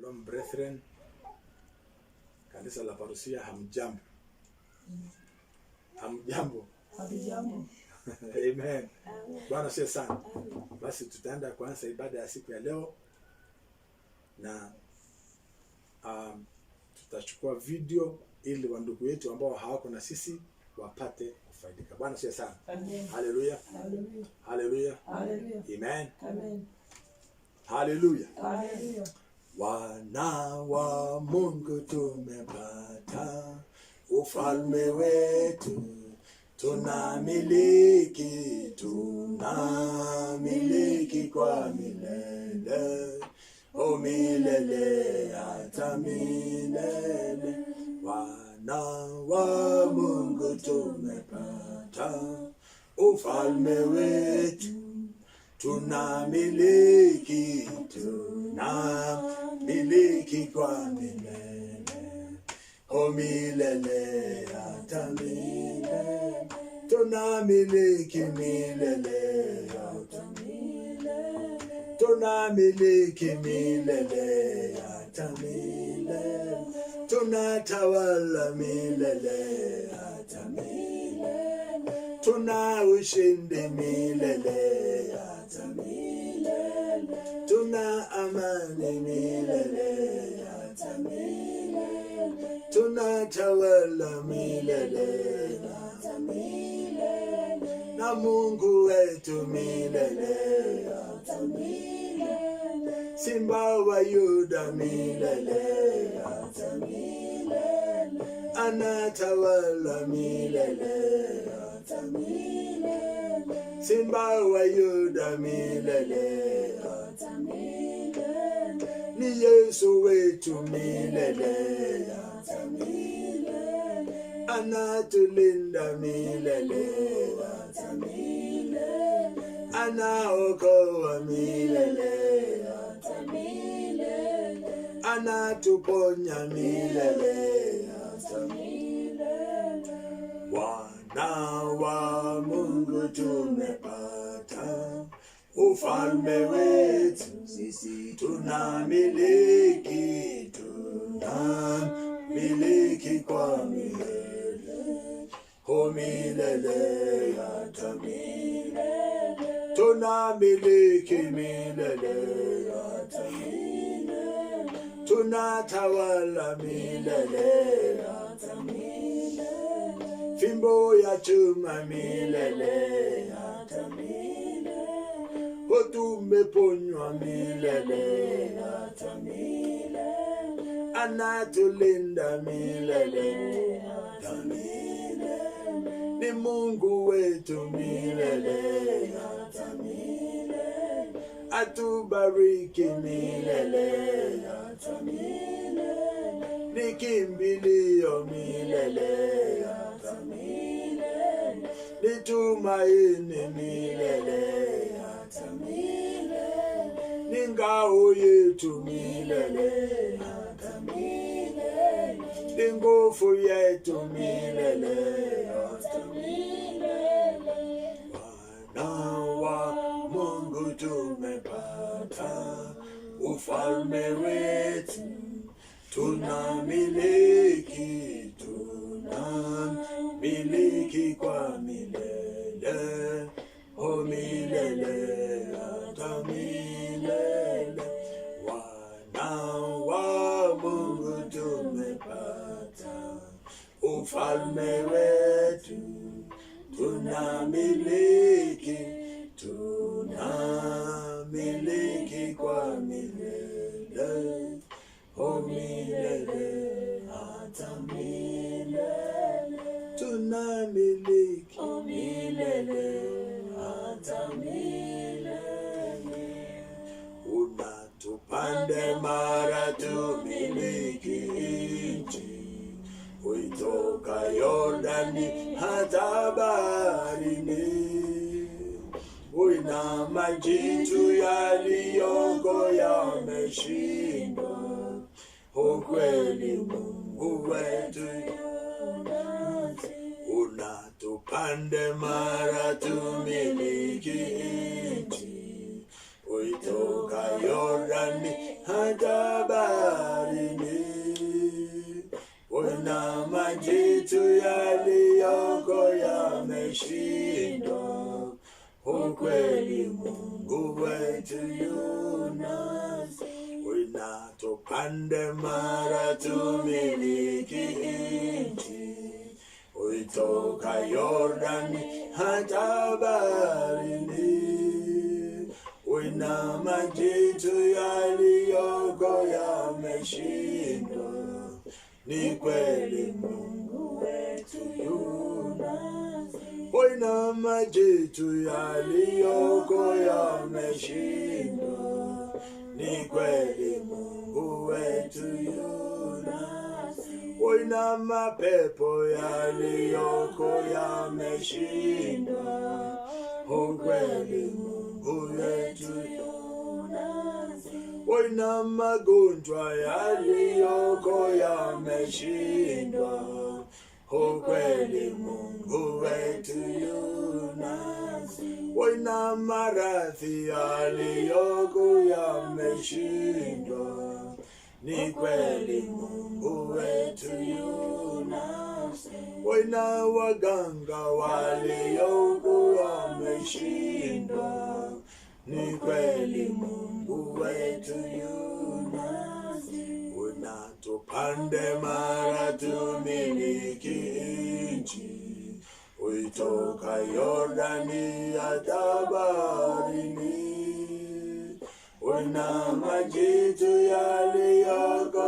Shalom brethren, kanisa la Parousia, hamjambo. Hamjambo. Hamjambo. Amen. Bwana siye sana. Basi tutaenda kuanza ibada ya siku ya leo na tutachukua video ili wandugu wetu ambao hawako na sisi wapate kufaidika. Bwana siye sana. Amen. Hallelujah. Hallelujah. Hallelujah. Hallelujah. Amen. Amen. Hallelujah. Hallelujah. Wana wa Mungu tumepata ufalme wetu, tunamiliki kwa milele, o milele hata milele. Wana wa Mungu tumepata ufalme wetu, tunamiliki kwa milele, o milele hata milele. Tunamiliki milele hata milele, tunamiliki milele hata milele. Tunatawala milele hata milele, tuna ushindi milele hata milele, tuna amani milele hata milele, tunatawala milele hata milele, na Mungu wetu milele hata milele, Simba wa Yuda milele hata milele, anatawala milele hata milele, Simba wa Yuda milele hata milele, ni Yesu wetu milele hata milele, anatulinda milele hata milele, anaokoa milele hata milele, anatuponya milele hata milele. Wana wa Mungu tumepata ufalme wetu, sisi tunamiliki kwa milele, o milele hata milele. Tunamiliki milele hata milele, tunatawala milele hata milele, fimbo ya chuma milele hata milele, o tumeponywa milele hata milele, anatulinda milele hata milele, ni Mungu wetu milele hata milele, atubariki milele hata milele, ni kimbilio milele hata milele, ni tumaini milele hata milele, ni ngao yetu milele hata milele, ni nguvu yetu milele hata milele. Wana wa Mungu tumepata ufalme wetu, tunamiliki kwa milele, o milele hata milele. Wana wa Mungu tumepata ufalme wetu, tunamiliki kwa milele, o milele hata milele. Tunamiliki milele hata milele. Unatupande mara tumiliki nchi, kuitoka Yordani hata baharini, na majitu yaliyoko yameshindwa, ukweli Mungu wetu. Unatupande mara tumiliki nchi, kuitoka Yordani hata wetu yunasi. Wina tupande mara tumiliki nchi. Uitoka Yordani hata baharini. Wina majitu yaliyoko yameshindwa. Ni kweli Mungu wetu yunasi. Wina majitu yaliyoko yameshindwa. Ni kweli Mungu wetu yunasi. Wina mapepo yaliyoko yameshindwa. Ukweli Mungu wetu yunasi. Wina magonjwa yaliyoko yameshindwa. Ukweli Mungu wetu yunasi. Wina maradhi yaliyoko yameshindwa. Ni kweli Mungu wetu yunasi. Wina waganga walioko wameshindwa. Ni kweli Mungu wetu yunasi. Wina tupande mara tumiliki nchi. Uitoka Yordani hata baharini. Wina majitu yaliyoko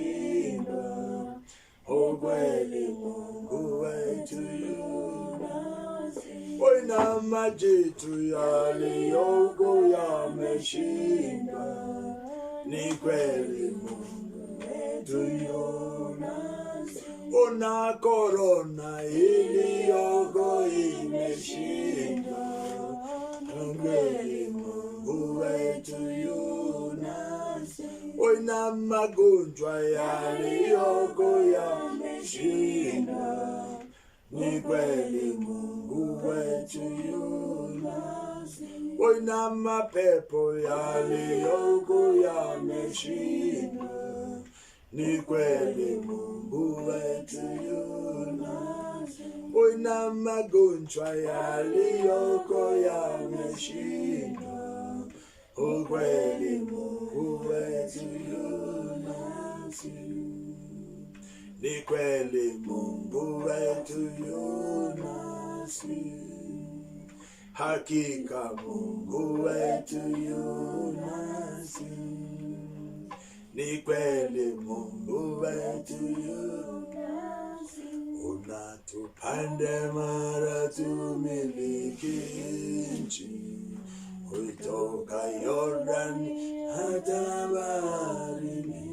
yameshindwa. Ukweli Mungu wetu yunasi. Wina majitu yaliyoko yameshindwa. Ni kweli Mungu wetu yunasi. Una korona iliyoko imeshindwa. Kweli Mungu wetu yunasi. Wina magonjwa yaliyoko yameshindwa. Ni kweli Mungu wetu yunasi. Wina mapepo yaliyoko yameshindwa. Ni kweli Mungu wetu yunasi. Wina magonjwa yaliyoko yameshindwa. Ukweli Mungu wetu yunasi. Ni kweli Mungu wetu yunasi. Hakika Mungu wetu yunasi. Ni kweli Mungu wetu yunasi. Unatupande mara tumiliki nchi. Uitoka Yordani hata baharini.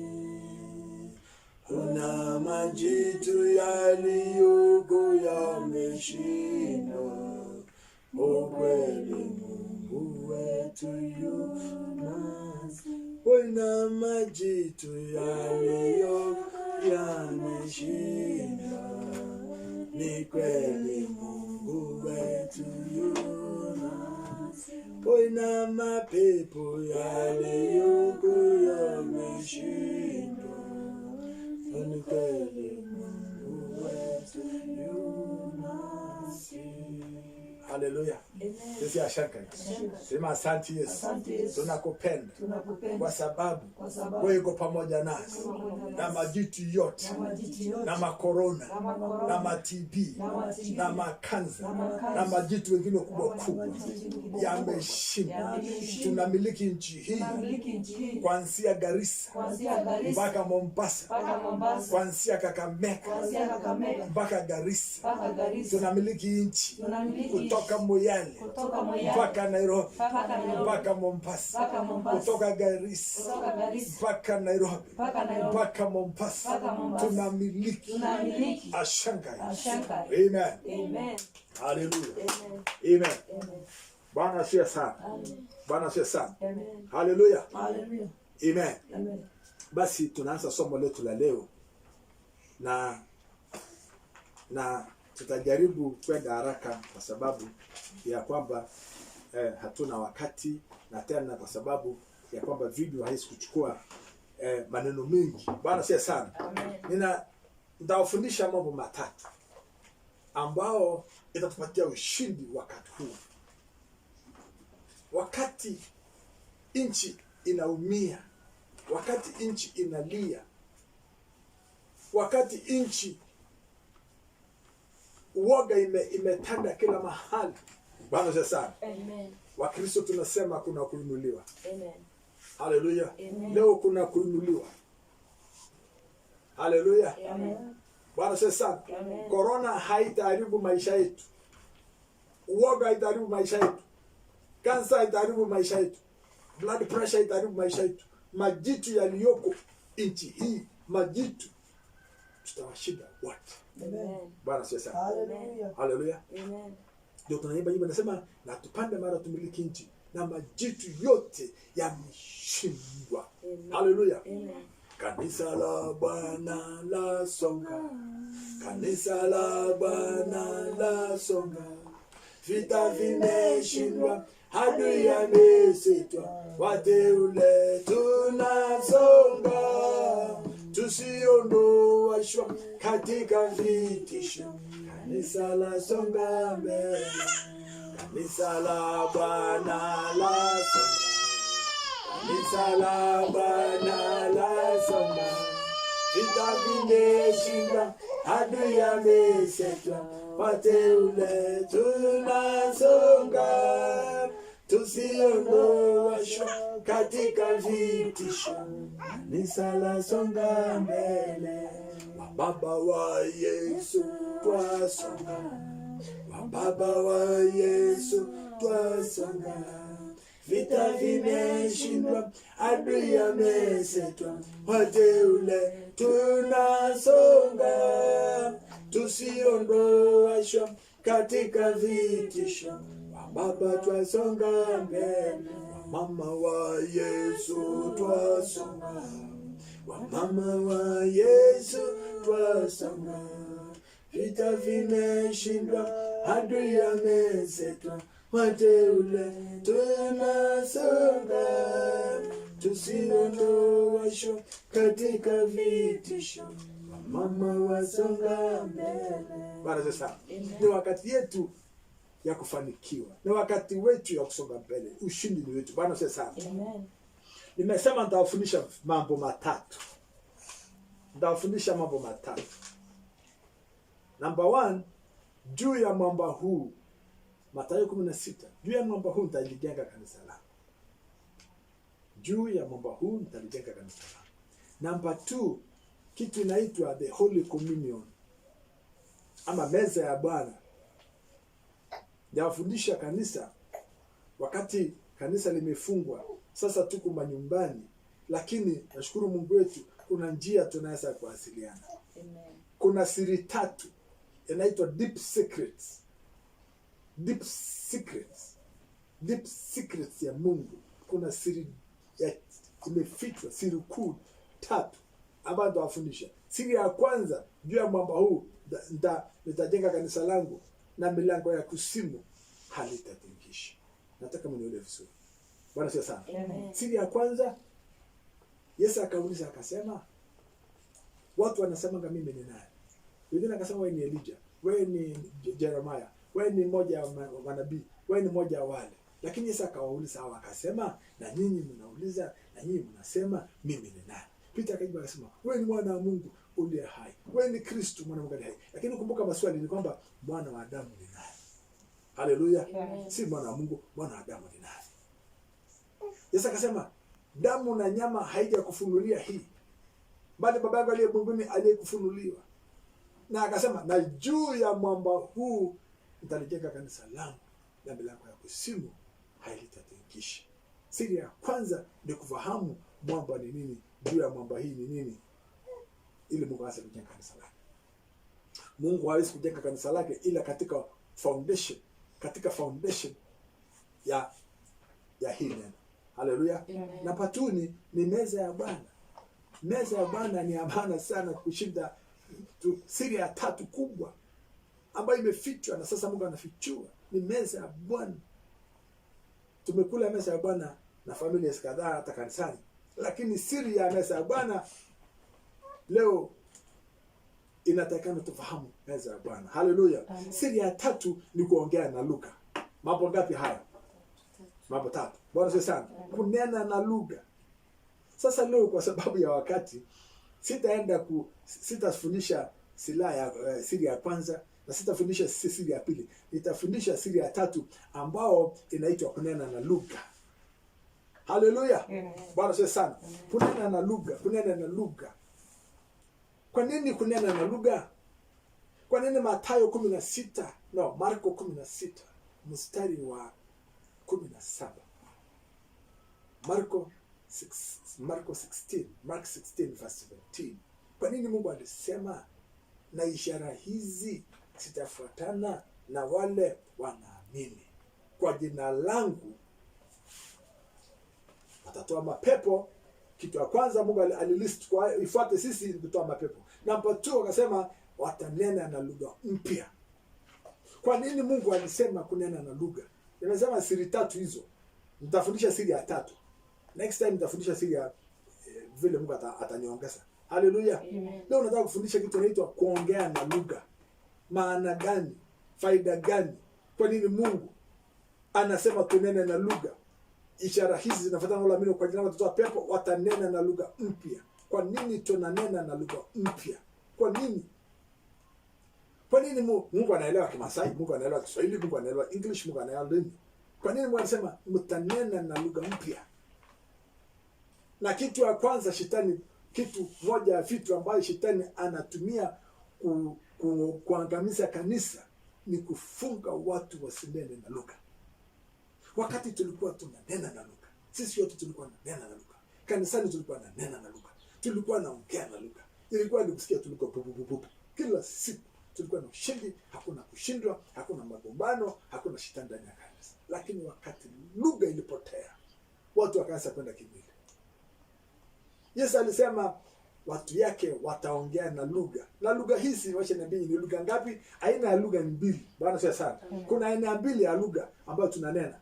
Una majitu yaliyoko yameshindwa. Ukweli Mungu wetu yunasi. Wina majitu yaliyoko yameshindwa. Ni kweli Mungu wetu yunasi. Wina mapepo yaliyoko yameshindwa. Ni kweli Mungu wetu yunasi. Haleluya. Sisi ashaka. Sema asante Yesu. Tunakupenda kwa sababu wewe uko pamoja nasi. Na majitu yote, na makorona, na ma-TB, na makanza, na majitu wengine kubwa yameshinda. Tunamiliki nchi hii kuanzia Garissa mpaka Mombasa, kuanzia Kakamega mpaka Garissa. Tunamiliki nchi kutoka Moyale mpaka Nairobi mpaka Mombasa, kutoka Garissa mpaka Nairobi mpaka Mombasa. Tunamiliki Ashankai. Amen. Hallelujah. Amen. Bwana asifiwe sana. Bwana asifiwe sana. Hallelujah. Amen. Basi tunaanza somo letu la leo na tutajaribu kwenda haraka kwa sababu ya kwamba hatuna wakati, na tena kwa sababu ya kwamba video haisi kuchukua maneno mengi. Bwana asifiwe sana. Nitawafundisha mambo matatu ambao itatupatia ushindi wakati huu. wakati nchi inaumia, wakati nchi inalia, wakati nchi uoga imetanda kila mahali. Bwana sasa. Amen. Wakristo tunasema kuna kuinuliwa. Amen. Haleluya. Leo kuna kuinuliwa. Haleluya. Amen. Bwana sasa. Corona haitaharibu maisha yetu. Uoga haitaharibu maisha yetu. Kansa haitaharibu maisha yetu. Blood pressure haitaharibu maisha yetu. Majitu yaliyoko nchi hii, majitu tutawashinda wote. Amen. Bwana sasa. Hallelujah. Haleluya. Amen. Ndio tunaimba hivyo, nasema na tupande mara tumiliki nchi na majitu yote yameshindwa. Haleluya. Amen. Kanisa la Bwana la songa. Kanisa la Bwana la songa. Vita vimeshindwa, adui amesitwa, wateule tunasonga. Tusiondoshwa katika vitisho. Kanisa la songa mbele. Kanisa la Bwana la songa. Kanisa la Bwana la songa. Vita vimeshindwa, adui amesitwa, wateule tunasonga. Tusiondoshwa katika vitisho. Kanisa la songa mbele. Wababa wa Yesu twasonga. Wababa wa Yesu twasonga. Vita vimeshindwa, adui amesitwa, wateule tunasonga. Tusiondoshwa katika vitisho. Wababa twasonga mbele. Wamama wa Yesu twasonga. Wamama wa Yesu twasonga. Vita vimeshindwa, adui amesitwa, wateule tunasonga. Tusiondoshwa katika vitisho. Wamama wasonga mbele. Bwana sasa. Ni wakati yetu ya kufanikiwa. Ni wakati wetu ya kusonga mbele. Ushindi ni wetu. Bwana sasa. Amen. Nimesema nitawafundisha mambo matatu. Nitawafundisha mambo matatu. Number 1, juu ya mwamba huu, Mathayo 16. Juu ya mwamba huu nitalijenga kanisa langu. Juu ya mwamba huu nitalijenga kanisa langu. Number 2, kitu inaitwa the Holy Communion, ama meza ya Bwana. Nitawafundisha kanisa wakati kanisa limefungwa. Sasa tuko manyumbani, lakini nashukuru Mungu wetu kuna njia tunaweza kuwasiliana. Amen. Kuna siri tatu inaitwa deep secrets. Deep secrets. Deep secrets ya Mungu. Kuna siri ya imefichwa, siri kuu tatu ambazo nitawafundisha. Siri ya kwanza, juu ya mwamba huu nitajenga kanisa langu na milango ya kuzimu halitatingisha. Nataka mnielewe vizuri. Bwana sio sana. Siri ya kwanza, Yesu akauliza akasema, watu wanasema kama mimi ni nani? Wengine akasema wewe ni Elijah, wewe ni Jeremiah, wewe ni mmoja wa manabii, wewe ni mmoja wa wale. Lakini Yesu akawauliza hao akasema, na nyinyi mnauliza, na nyinyi mnasema mimi ni nani? Peter akajibu akasema, wewe ni mwana wa Mungu uliye hai. Wewe ni Kristo mwana wa Mungu hai. Lakini kumbuka maswali ni kwamba mwana wa Adamu ni nani? Haleluya. Si mwana wa Mungu, mwana wa Adamu ni nani? Yesu akasema, damu na nyama haijakufunulia hii, bali Baba yangu aliye mbinguni aliyekufunuliwa. Na akasema, na juu ya mwamba huu nitalijenga kanisa langu, na milango ya kuzimu hailitatingisha. Siri ya kwanza ni kufahamu mwamba ni nini, juu ya mwamba hii ni nini, ili Mungu aweze kujenga kanisa lake. Mungu hawezi kujenga kanisa lake ila katika foundation, ya hii neno. Haleluya. Na patuni ni meza ya Bwana. Meza ya Bwana ni amana sana kushinda siri ya tatu kubwa ambayo imefichwa na sasa Mungu anafichua. Ni meza ya Bwana. Tumekula meza ya Bwana na familia kadhaa hata kanisani. Lakini siri ya meza ya Bwana leo inatakana tufahamu meza ya Bwana. Haleluya. Siri ya tatu ni kuongea na Luka. Mambo ngapi haya? Mambo tatu. Bwana asifiwe sana. Kunena na lugha. Sasa leo kwa sababu ya wakati sitafundisha silaha ya siri ya kwanza na sitafundisha siri ya pili. Nitafundisha siri ya tatu ambao inaitwa kunena na lugha. Haleluya. Bwana asifiwe sana. Kunena na lugha, kunena na lugha. Kwa nini kunena na lugha? Kwa nini Marko 16 mstari wa 17. Mark 16 verse 17. Kwa nini Mungu alisema na ishara hizi zitafuatana na wale wanaamini? Kwa jina langu watatoa mapepo. Kitu ya kwanza Mungu alilist kwa ifuate sisi kutoa mapepo. Namba 2 akasema watanena na lugha mpya. Kwa nini Mungu alisema kunena na lugha? Nimesema siri tatu hizo. Nitafundisha siri ya tatu. Next time nitafundisha siri ya vile Mungu ataniongeza. Haleluya. Leo nataka kufundisha kitu kinaitwa kuongea na lugha. Maana gani? Faida gani? Kwa nini Mungu anasema tunene na lugha? Ishara hizi zinafuatana na wale kwa jina la watoto pepo watanena na lugha mpya. Kwa nini tunanena na lugha mpya? Kwa nini? Kwa nini Mungu anaelewa Kimasai, Mungu anaelewa Kiswahili, Mungu anaelewa English, Mungu anaelewa nini? Kwa nini Mungu anasema mtanena na lugha mpya? Na kitu ya kwanza shetani, kitu moja ya vitu ambayo shetani anatumia kuangamiza kanisa ni kufunga watu wasinene na lugha. Wakati tulikuwa tunanena na lugha, sisi wote tulikuwa tunanena na lugha. Kanisani tulikuwa tunanena na lugha. Tulikuwa naongea na lugha. Ilikuwa ni kusikia tulikuwa pupu. Kila siku tulikuwa na ushindi, hakuna kushindwa, hakuna magombano, hakuna shetani ndani ya kanisa. Lakini wakati lugha ilipotea, watu wakaanza kwenda kimwili. Yesu alisema watu yake wataongea na lugha. Na lugha hizi wacha nabii ni lugha ngapi? Aina ya lugha ni mbili. Bwana sio sana. Kuna aina mbili ya lugha ambayo tunanena.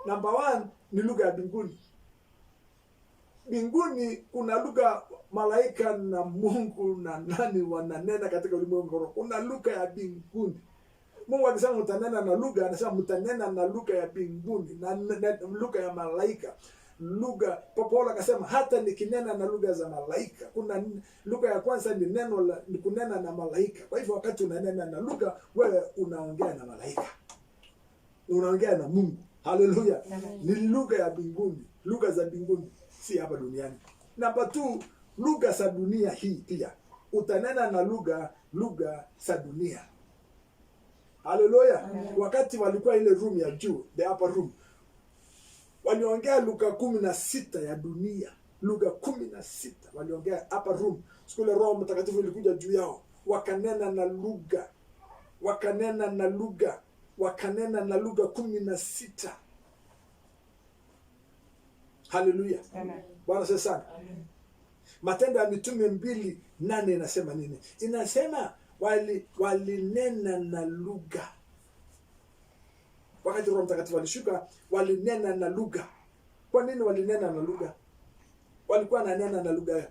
Number 1 ni lugha ya mbinguni. Mbinguni kuna lugha malaika na Mungu na nani wananena katika ulimwengu. Kuna lugha ya mbinguni. Mungu akisema mtanena na lugha, anasema mtanena na lugha ya mbinguni na lugha ya malaika. Lugha Paulo akasema hata nikinena na lugha za malaika. Kuna lugha ya kwanza ni ni kunena na malaika. Kwa hivyo wakati unanena na lugha, wewe unaongea na malaika. Unaongea na Mungu. Haleluya. Ni lugha ya mbinguni, lugha za mbinguni, si hapa duniani. Namba 2, lugha za dunia hii pia. Utanena na lugha za dunia. Haleluya. Wakati walikuwa ile room ya juu, the upper room, waliongea lugha 16 ya dunia. Lugha 16 waliongea upper room. Siku ile Roho Mtakatifu ilikuja juu yao, wakanena na lugha. Wakanena na lugha 16. Haleluya. Bwana sana. Matendo ya Mitume 2:8 inasema nini? Inasema walinena na lugha. Wakati Roho Mtakatifu alishuka, walinena na lugha. Kwa nini walinena na lugha? Walikuwa wananena na lugha.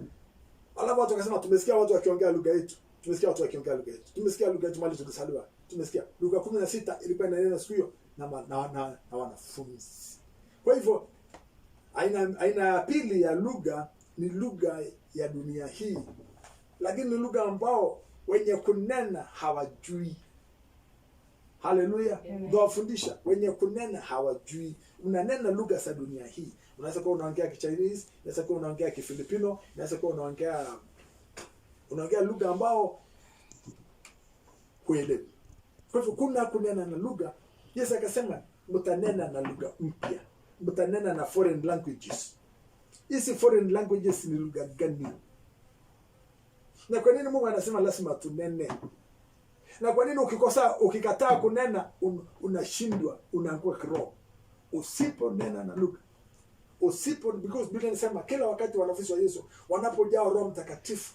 Alafu watu wakasema tumesikia watu wakiongea lugha yetu. Tumesikia lugha yetu mali tukisaliwa. Tumesikia. Lugha 16 ilikuwa inanena siku hiyo na wanafunzi. Kwa hivyo aina ya pili ya lugha ni lugha ya dunia hii. Lakini ni lugha ambao wenye kunena hawajui. Haleluya. Ndio wafundisha wenye kunena hawajui. Unanena lugha za dunia hii. Unaweza kuwa unaongea Kichinese, unaweza kuwa unaongea Kifilipino, unaweza kuwa unaongea lugha ambao huelewi. Kwa hivyo kuna kunena na lugha. Yesu akasema mtanena na lugha mpya. Mtanena na foreign languages. Hizi foreign languages ni lugha gani? Na kwa nini Mungu anasema lazima tunene? Na kwa nini ukikataa kunena unashindwa, unaanguka kiroho? Usiponena na lugha. Because Biblia inasema kila wakati wanafunzi wa Yesu wanapojaa Roho Mtakatifu,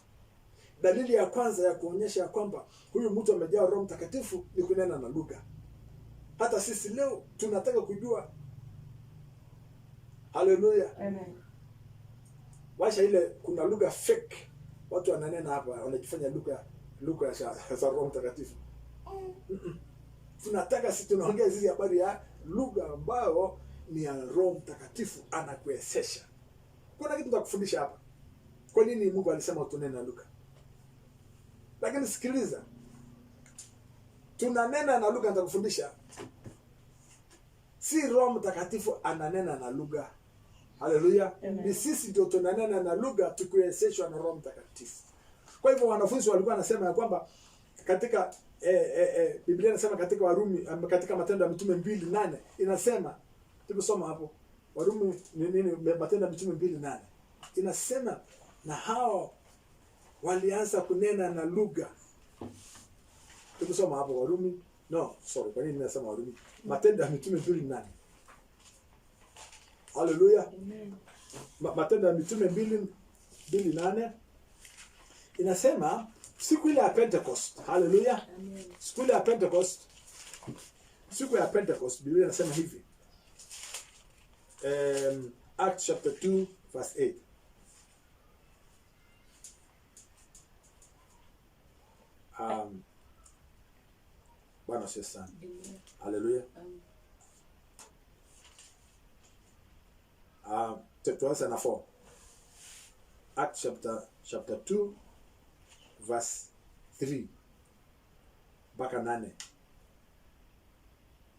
dalili ya kwanza ya kuonyesha kwamba huyu mtu amejaa Roho Mtakatifu ni kunena na lugha. Hata sisi leo tunataka kujua. Haleluya. Amen. Washa ile kuna lugha fake. Watu wananena hapa wanajifanya lugha za Roho Mtakatifu. Tunataka sisi tunaongea hizi habari ya lugha ambayo ni ya Roho Mtakatifu anakuwezesha. Kuna kitu nitakufundisha hapa. Kwa nini Mungu alisema tunene na lugha? Lakini sikiliza. Tunanena na lugha, nitakufundisha. Si Roho Mtakatifu ananena na lugha. Haleluya. Ni sisi ndio tunanena na lugha tukiwezeshwa na Roho Mtakatifu. Kwa hivyo wanafunzi walikuwa wanasema ya kwamba katika Biblia inasema katika Warumi, katika Matendo ya Mitume 2:8 inasema, tumesoma hapo Warumi Matendo ya Mitume 2:8 inasema na hao walianza kunena na lugha. Tumesoma hapo Warumi, kwa nini nimesema Warumi? Matendo ya Mitume 2:8. Haleluya. Amen. Matendo ya Mitume 2:8 inasema siku ile ya Pentecost. Haleluya. Amen. Siku ile ya Pentecost. Siku ya Pentecost Biblia inasema hivi. Acts chapter 2 verse 8. Bwana asifiwe sana. Haleluya. Tuanze na 4. Acts chapter 2 verse 3 mpaka 8.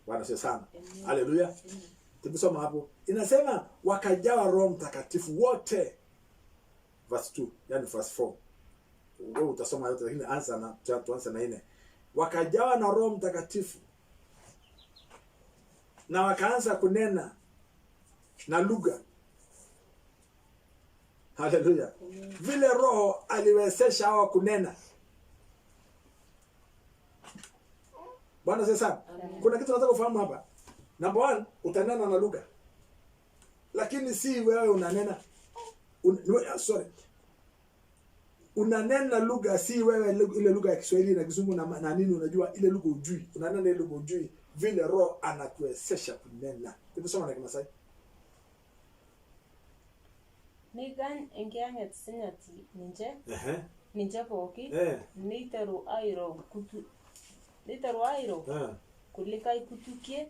Bwana asifiwe sana. Haleluya. Tumesoma hapo. Inasema wakajawa Roho Mtakatifu wote. Verse 2, yani verse 4. Wewe utasoma yote lakini tuanze na 4. Wakajawa na Roho Mtakatifu na wakaanza kunena na lugha. Haleluya. Vile Roho aliwezesha hawa kunena. Bwana sasa. Kuna kitu nataka kufahamu hapa. Number 1, utanena na lugha. Lakini si wewe unanena. Unanena lugha, si wewe ile lugha ya Kiswahili na Kizungu na nini, unajua ile lugha ujui. Unanena ile lugha ujui. Vile Roho anakuwezesha kunena. Tumesoma na Kimasai. Nigan engianget sinyati ninje boki nitaru airo kulikai kutukie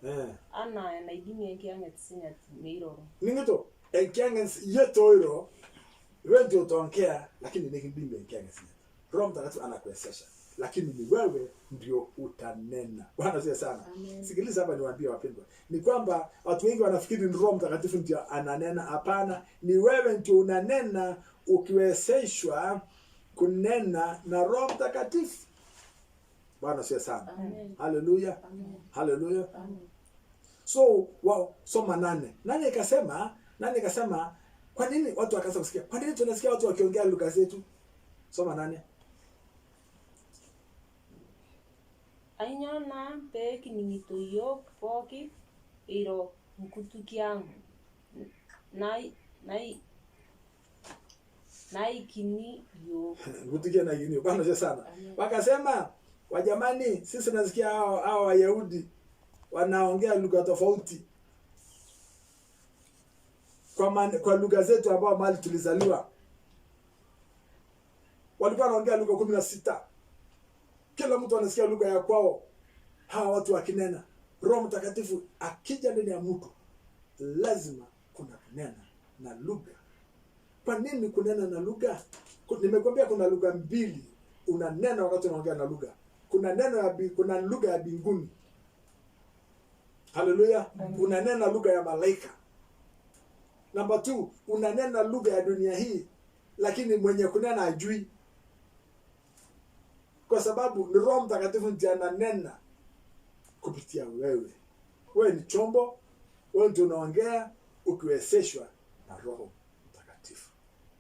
ana naidini engianget sinyati meiroro ningito engianget yetoiro wewe utaongea lakini nikidimbe engianget sinyati. Roho Mtakatifu anakuwezesha lakini ni wewe ndio utanena. Bwana asifiwe sana. Sikiliza hapa niwaambie wapendwa. Ni kwamba watu wengi wanafikiri ni Roho Mtakatifu ndio ananena. Hapana, ni wewe ndio unanena ukiwezeshwa kunena na Roho Mtakatifu. Bwana asifiwe sana. Haleluya. Haleluya. So, soma 8. Nani ikasema kwa nini watu wakaanza kusikia? Kwa nini tunasikia watu wakiongea lugha zetu? Soma 8. Ainyona pe kiningito yo poki iro mkutukiangu nai kini yo mkutukia na yini. Bwana asifiwe sana. Wakasema wajamani, sisi nasikia hao Wayahudi wanaongea lugha tofauti kwa lugha zetu ambao mahali tulizaliwa. Walikuwa wanaongea lugha 16. Kila mtu anasikia lugha ya kwao. Hawa watu wakinena. Roho Mtakatifu akija ndani ya mtu, lazima kuna kunena na lugha. Kwa nini kunena na lugha? Nimekwambia kuna lugha mbili unanena wakati unaongea na lugha. Kuna lugha ya mbinguni. Haleluya. Unanena lugha ya malaika. Number 2, unanena lugha ya dunia hii lakini mwenye kunena hajui. Kwa sababu ni Roho Mtakatifu ndiye ananena kupitia wewe. Wewe ni chombo, wewe ndio unaongea ukiwezeshwa na Roho Mtakatifu.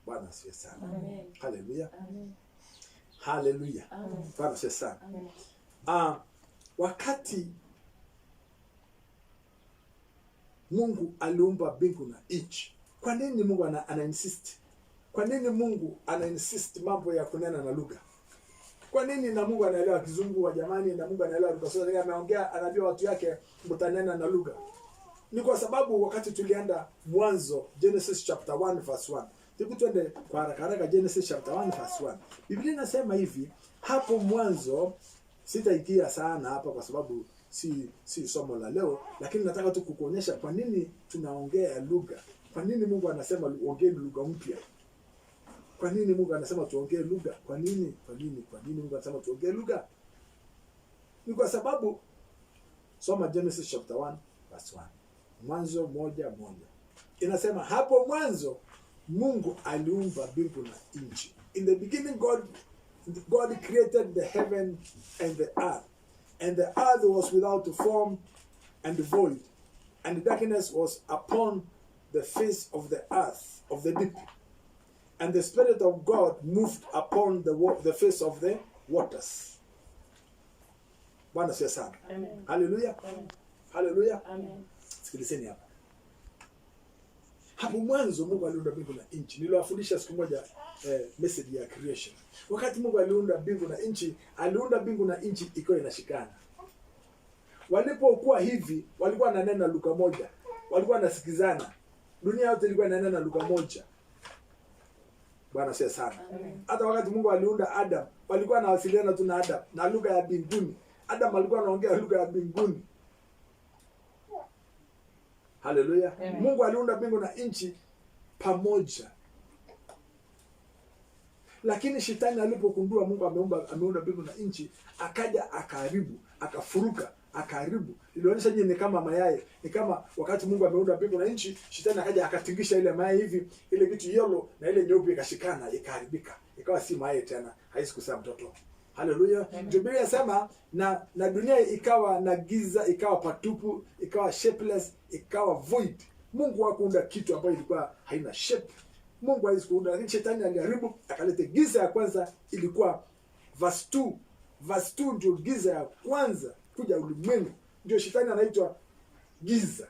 Bwana asifiwe sana. Amen. Haleluya. Amen. Haleluya. Amen. Bwana asifiwe sana. Amen. Wakati Mungu aliumba mbingu na nchi, kwa nini Mungu ana insist? Kwa nini Mungu ana insist mambo ya kunena na lugha? Kwa nini na Mungu anaelewa Kizungu wa jamani na Mungu anaelewa lugha zote, anaongea anaambia watu yake mtanena na lugha? Ni kwa sababu wakati tulienda Mwanzo, Genesis chapter 1 verse 1. Twende kwa haraka Genesis chapter 1 verse 1. Biblia inasema hivi, hapo mwanzo, sitaitia sana hapa kwa sababu si somo la leo, lakini nataka tu kukuonyesha kwa nini tunaongea lugha. Kwa nini Mungu anasema ongee lugha mpya? Kwa nini Mungu anasema tuongee lugha? Kwa nini Mungu anasema tuongee lugha? Ni kwa sababu soma Genesis chapter 1 verse 1. Mwanzo 1:1. Inasema hapo mwanzo Mungu aliumba mbingu na nchi. In the beginning God created the heaven and the earth. And the earth was without form and void, and darkness was upon the face of the earth, of the deep. And the Spirit of God moved upon the face of the waters. Bwana asifiwe sana. Amen. Hallelujah. Amen. Hallelujah. Amen. Sikilizeni hapa. Hapo mwanzo Mungu aliunda mbingu na nchi. Niliwafundisha siku moja message ya creation. Wakati Mungu aliunda mbingu na nchi, aliunda mbingu na nchi ikiwa inashikana. Walipokuwa hivi, walikuwa wananena lugha moja. Walikuwa wanasikizana. Dunia yote ilikuwa inanena lugha moja. Bwana asifiwe sana. Hata wakati Mungu aliunda Adam, walikuwa wanawasiliana tu na Adam na lugha ya mbinguni. Adam alikuwa anaongea lugha ya mbinguni. Hallelujah. Mungu aliunda mbingu na nchi pamoja. Lakini shetani alipokundua Mungu ameunda mbingu na nchi, akaja akaharibu, akafuruka, akaharibu. Ilionyesha ni kama mayai. Ni kama wakati Mungu ameunda mbingu na nchi, shetani akaja akatingisha ile mayai hivi, ile kitu yellow na ile nyeupe ikashikana, ikaharibika. Ikawa si mayai tena, haisi kuzaa mtoto. Hallelujah. Biblia inasema na dunia ikawa na giza, ikawa patupu, ikawa shapeless, ikawa void. Mungu hakuunda kitu ambacho ilikuwa haina shape. Mungu hawezi kuunda, lakini shetani aliharibu, akaleta giza ya kwanza. Ilikuwa verse 2. Verse 2 ndio giza ya kwanza kuja ulimwengu. Ndio shetani anaitwa giza.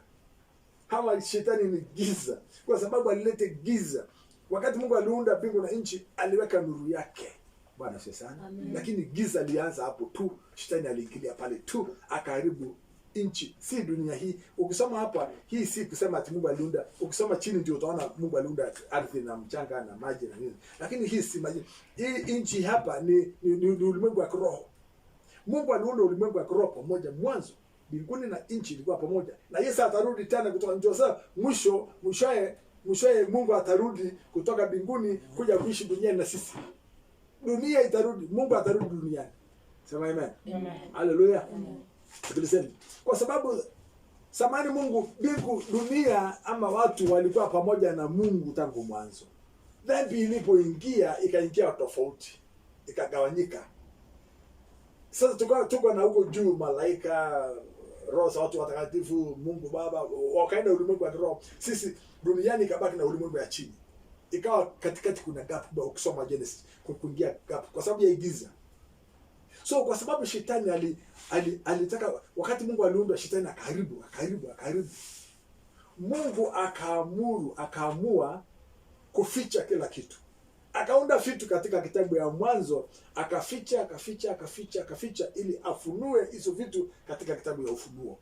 Hawa shetani ni giza kwa sababu alilete giza. Wakati Mungu aliunda mbingu na nchi, aliweka nuru yake. Bwana asifiwe sana. Lakini giza lianza hapo tu. Shetani aliingilia pale tu, akaharibu nchi, si dunia hii. Ukisoma hapa, hii si kusema ati Mungu aliunda. Ukisoma chini ndio utaona Mungu aliunda ardhi na mchanga na maji na nini. Lakini hii si maji. Hii nchi hapa ni ulimwengu wa kiroho. Mungu aliunda ulimwengu wa kiroho pamoja mwanzo. Mbinguni na nchi ilikuwa pamoja. Na Yesu atarudi tena kutoka ndio sasa mwishoe Mungu atarudi kutoka mbinguni kuja kuishi duniani na sisi. Dunia itarudi, Mungu atarudi duniani. Sema amen. Amen. Hallelujah. Tulisema kwa sababu samani Mungu, mbingu, dunia ama watu walikuwa pamoja na Mungu tangu mwanzo. Dhambi ilipoingia ikaingia tofauti, ikagawanyika. Sasa tuko na huko juu malaika, roho za watu watakatifu, Mungu Baba, wakaenda ulimwengu wa roho. Sisi duniani ikabaki na ulimwengu ya chini. Ikawa katikati kuna gap. Ukisoma Genesis kuingia gap kwa sababu ya giza. So kwa sababu shetani alitaka, wakati Mungu aliunda, shetani akaharibu. Mungu akaamua kuficha kila kitu. Akaunda vitu katika kitabu ya Mwanzo, akaficha ili afunue hizo vitu katika kitabu ya Ufunuo.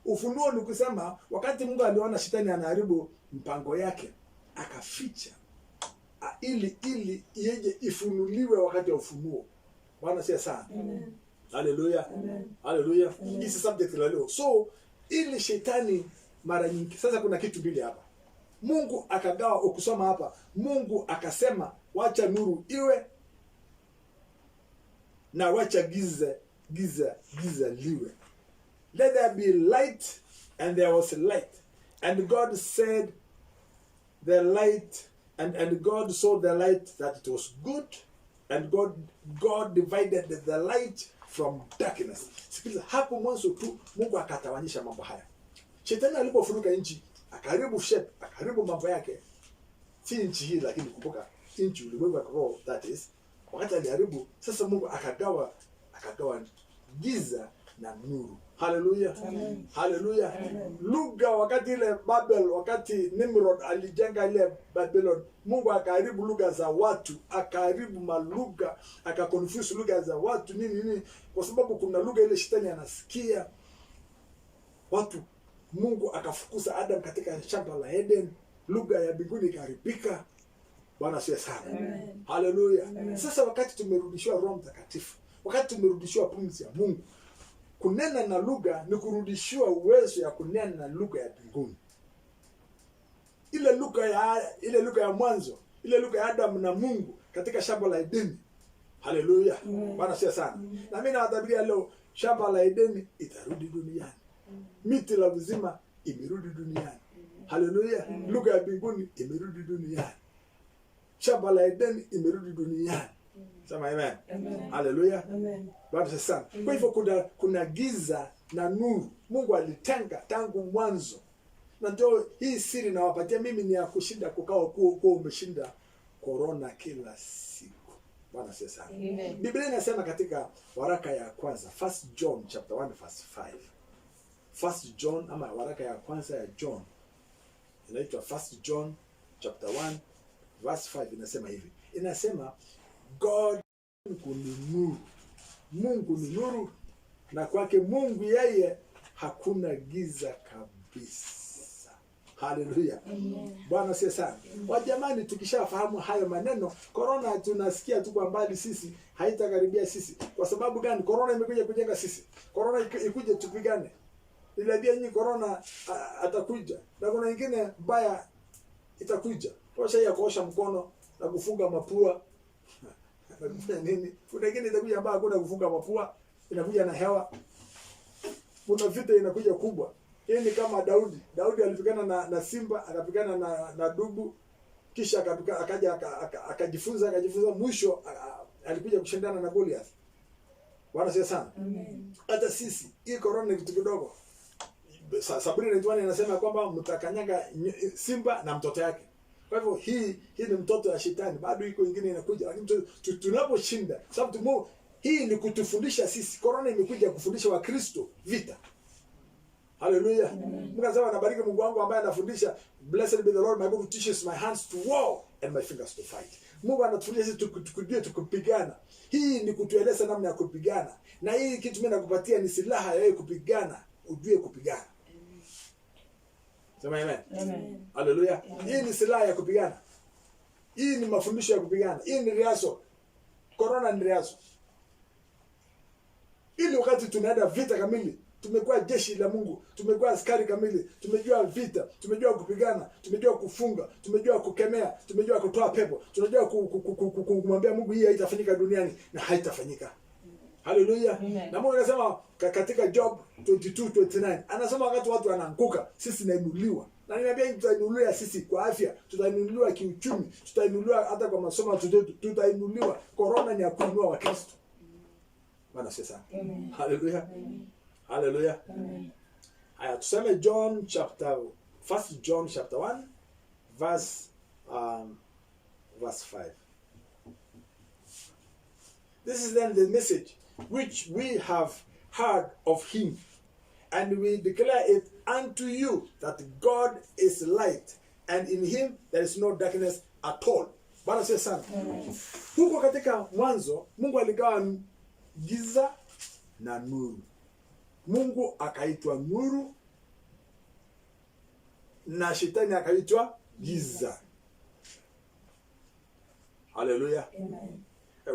Ufunuo ni kusema wakati Mungu aliona shetani anaharibu mpango yake, akaficha ili yeje ifunuliwe wakati wa ufunuo. Bwana siya sana. Amen. Hallelujah. Amen. Hallelujah. This is subject la leo. So ili shetani mara nyingi, sasa kuna kitu mbili hapa. Mungu akagawa, ukisoma hapa, Mungu akasema wacha nuru iwe na wacha giza liwe. Let there be light, and there was light. And God said the light, and God saw the light that it was good, and God divided the light from darkness. Sikiliza, hapo mwanzo tu Mungu akatawanyisha mambo haya. Shetani alipofuruka nchi, akaharibu shape, akaharibu mambo yake. Si nchi hii, lakini kumbuka nchi, ulimwengu wa roho, that is. Wakati aliharibu, sasa Mungu akagawa giza na nuru. Hallelujah. Amen. Hallelujah. Amen. Lugha, wakati ile Babel, wakati Nimrod alijenga ile Babylon, Mungu akaharibu lugha za watu, akaharibu malugha, akaconfuse lugha za watu nini, kwa sababu kuna lugha ile shetani anasikia watu. Mungu akafukuza Adam katika shamba la Eden, lugha ya mbinguni ikaharibika. Bwana asifiwe sana. Amen. Hallelujah. Amen. Sasa wakati tumerudishiwa Roho Mtakatifu, wakati tumerudishiwa pumzi ya Mungu, kunena na lugha ni kurudishiwa uwezo ya kunena na lugha ya mbinguni. Ile lugha ya mwanzo, ile lugha ya Adamu na Mungu katika shamba la Edeni. Haleluya. Bwana sio sana. Na mimi nawatabiria leo shamba la Edeni itarudi duniani. Miti la uzima imerudi duniani. Haleluya. Lugha ya mbinguni imerudi duniani. Shamba la Edeni imerudi duniani. Sema amen. Haleluya. Bwana sio sana. Kwa hivyo kuna giza na nuru. Mungu alitenga tangu mwanzo. Na ndio hii siri nawapatia mimi ni ya kushinda kukaa kuwa umeshinda corona kila siku. Bwana sio sana. Biblia inasema katika waraka ya kwanza 1 John chapter 1 verse 5. 1 John ama waraka ya kwanza ya John inaitwa 1 John chapter 1 verse 5 inasema hivi. Inasema God ni nuru. Mungu ni nuru na kwake Mungu yeye hakuna giza kabisa. Haleluya. Bwana sio sana. Wajamani, tukishafahamu hayo maneno, corona tunasikia tu kwa mbali, sisi haitakaribia sisi. Kwa sababu gani? Corona imekuja kujenga sisi. Corona ikuje tupigane. Ilabia nyinyi corona atakuja. Na kuna nyingine mbaya itakuja. Tosha ya kuosha mkono na kufunga mapua. Na kufanya nini? Kuna nyingine itakuja ambayo hakuna kufunga mapua, inakuja na hewa. Kuna vita inakuja kubwa. Hii ni kama Daudi. Daudi alipigana na simba, akapigana na dubu, kisha akajifunza mwisho alikuja kushindana na Goliath. Bwana sio sana. Hata sisi hii corona ni kitu kidogo. Sabrina Ntwani anasema kwamba mtakanyaga simba na mtoto yake. Kwa hivyo hii ni mtoto wa shetani, bado iko nyingine inakuja. Lakini tunaposhinda, sababu hii ni kutufundisha sisi. Corona imekuja kufundisha Wakristo vita. Hallelujah. Mungu anasema anabariki Mungu wangu ambaye anafundisha, blessed be the Lord my God who teaches my hands to war and my fingers to fight. Mungu anatufundisha sisi tukujue tukupigana. Hii ni kutueleza namna ya kupigana. Na hii kitu mimi nakupatia ni silaha ya kupigana, ujue kupigana. Sema amen. Hallelujah. Hii ni silaha ya kupigana. Hii ni mafundisho ya kupigana. Hii ni riaso. Corona ni riaso. Ili wakati tunaenda vita kamili, tumekuwa jeshi la Mungu, tumekuwa askari kamili, tumejua vita, tumejua kupigana, tumejua kufunga, tumejua kukemea, tumejua kutoa pepo, tunajua kumwambia Mungu hii haitafanyika duniani na haitafanyika. Haleluya. Na Mungu anasema katika Job 22:29, anasema wakati watu wanaanguka, sisi nainuliwa. Na niambia tutainuliwa sisi kwa afya, tutainuliwa kiuchumi, tutainuliwa hata kwa masomo, tutainuliwa. Corona ni ya kuinua Wakristo. Bwana sasa. Haleluya. Hallelujah. Haya, tuseme 1 John chapter 1 verse 5. This is then the message which we have heard of him, and we declare it unto you, that God is light, and in him there is no darkness at all. Bwana sio sana. Huko katika mwanzo Mungu aligawa giza na nuru. Mungu akaitwa nuru na shetani akaitwa giza. Haleluya.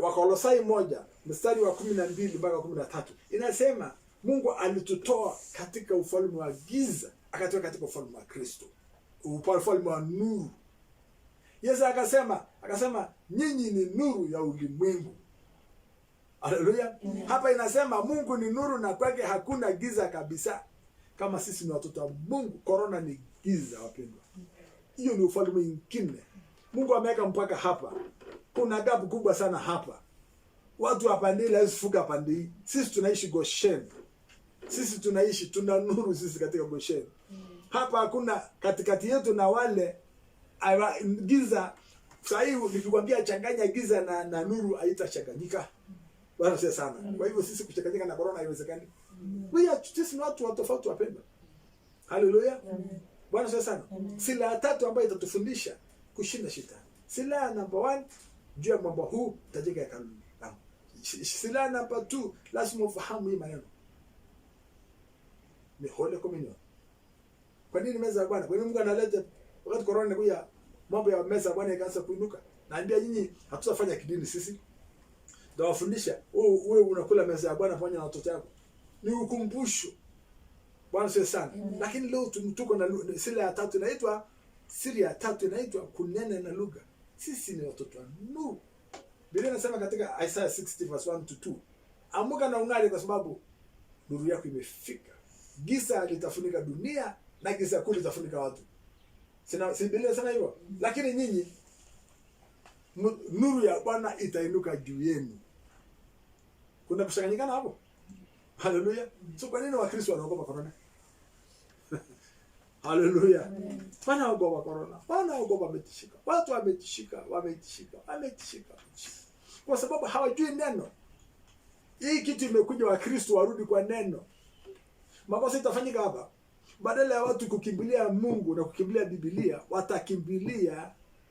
Wakolosai 1 mstari wa 12 mpaka 13 inasema Mungu alitutoa katika ufalme wa giza akatoa katika ufalme wa Kristo, ufalme wa nuru. Yesu akasema nyinyi ni nuru ya ulimwengu. Haleluya. Hapa inasema Mungu ni nuru na kwake hakuna giza kabisa. Kama sisi ni watoto wa Mungu, corona ni giza wapendwa. Hiyo ni ufalme mwingine. Mungu ameweka mpaka hapa. Kuna gap kubwa sana hapa. Watu hapa ndio lazima fuga pande. Sisi tunaishi Goshen. Sisi tuna nuru sisi katika Goshen. Hapa hakuna katikati yetu na wale giza. Sasa hivi nikikwambia changanya giza na nuru haitachanganyika. Bwana sio sana. Kwa hivyo sisi kuchanganyika na corona haiwezekani. Sisi ni watu tofauti wapendwa. Haleluya. Bwana sio sana. Silaha tatu ambayo itatufundisha kushinda shetani. Silaha number 1, juu ya mambo huu utajenga hekalu langu. Silaha number 2, lazima ufahamu hii maneno. Ni Holy Communion. Kwa nini meza ya Bwana? Kwa nini Mungu analeta wakati corona inakuja mambo ya meza ya Bwana ikaanza kuinuka? Naambia nyinyi hatutafanya kidini sisi. Ndio wafundisha, wewe unakula meza ya Bwana pamoja na watoto wako. ni ukumbusho. Bwana sio sana. Lakini leo tuko na siri ya tatu inaitwa kunena na lugha. Sisi ni watoto wa nuru. Biblia inasema katika Isaiah 60 verse 1 to 2. Amuka na ung'are kwa sababu nuru yako imefika. Giza litafunika dunia na giza kuu litafunika watu. Si Biblia inasema hivyo? Lakini nyinyi nuru ya Bwana itainuka juu yenu. Kuna kushanganyikana hapo? Haleluya. So kwa nini Wakristo wanaogopa corona? Haleluya. Wanaogopa corona. Wanaogopa wametishika. Watu wametishika. Kwa sababu hawajui neno. Hii kitu imekuja Wakristo warudi kwa neno. Makosa itafanyika hapa. Badala ya watu kukimbilia Mungu na kukimbilia Biblia,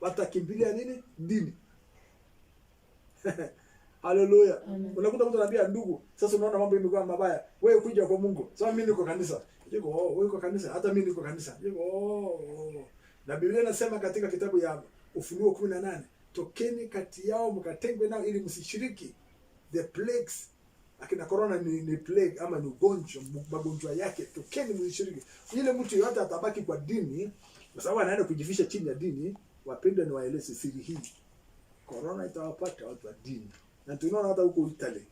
watakimbilia nini? Dini. Haleluya. Unakuta mtu anambia ndugu, sasa unaona mambo yamekuwa mabaya. Wewe kuja kwa Mungu. Sasa mimi niko kanisa. Yego, wewe uko kanisa, hata mimi niko kanisa. Yego. Na Biblia inasema katika kitabu ya Ufunuo 18, tokeni kati yao mkatengwe nao ili msishiriki the plagues. Akina corona ni plague ama ni ugonjwa, magonjwa yake, tokeni msishiriki. Ile mtu yote atabaki kwa dini, kwa sababu anaenda kujifisha chini ya dini. Wapendwa, ni waeleze siri hii. Corona itawapata watu wa dini. Na tunaona hata huko Italy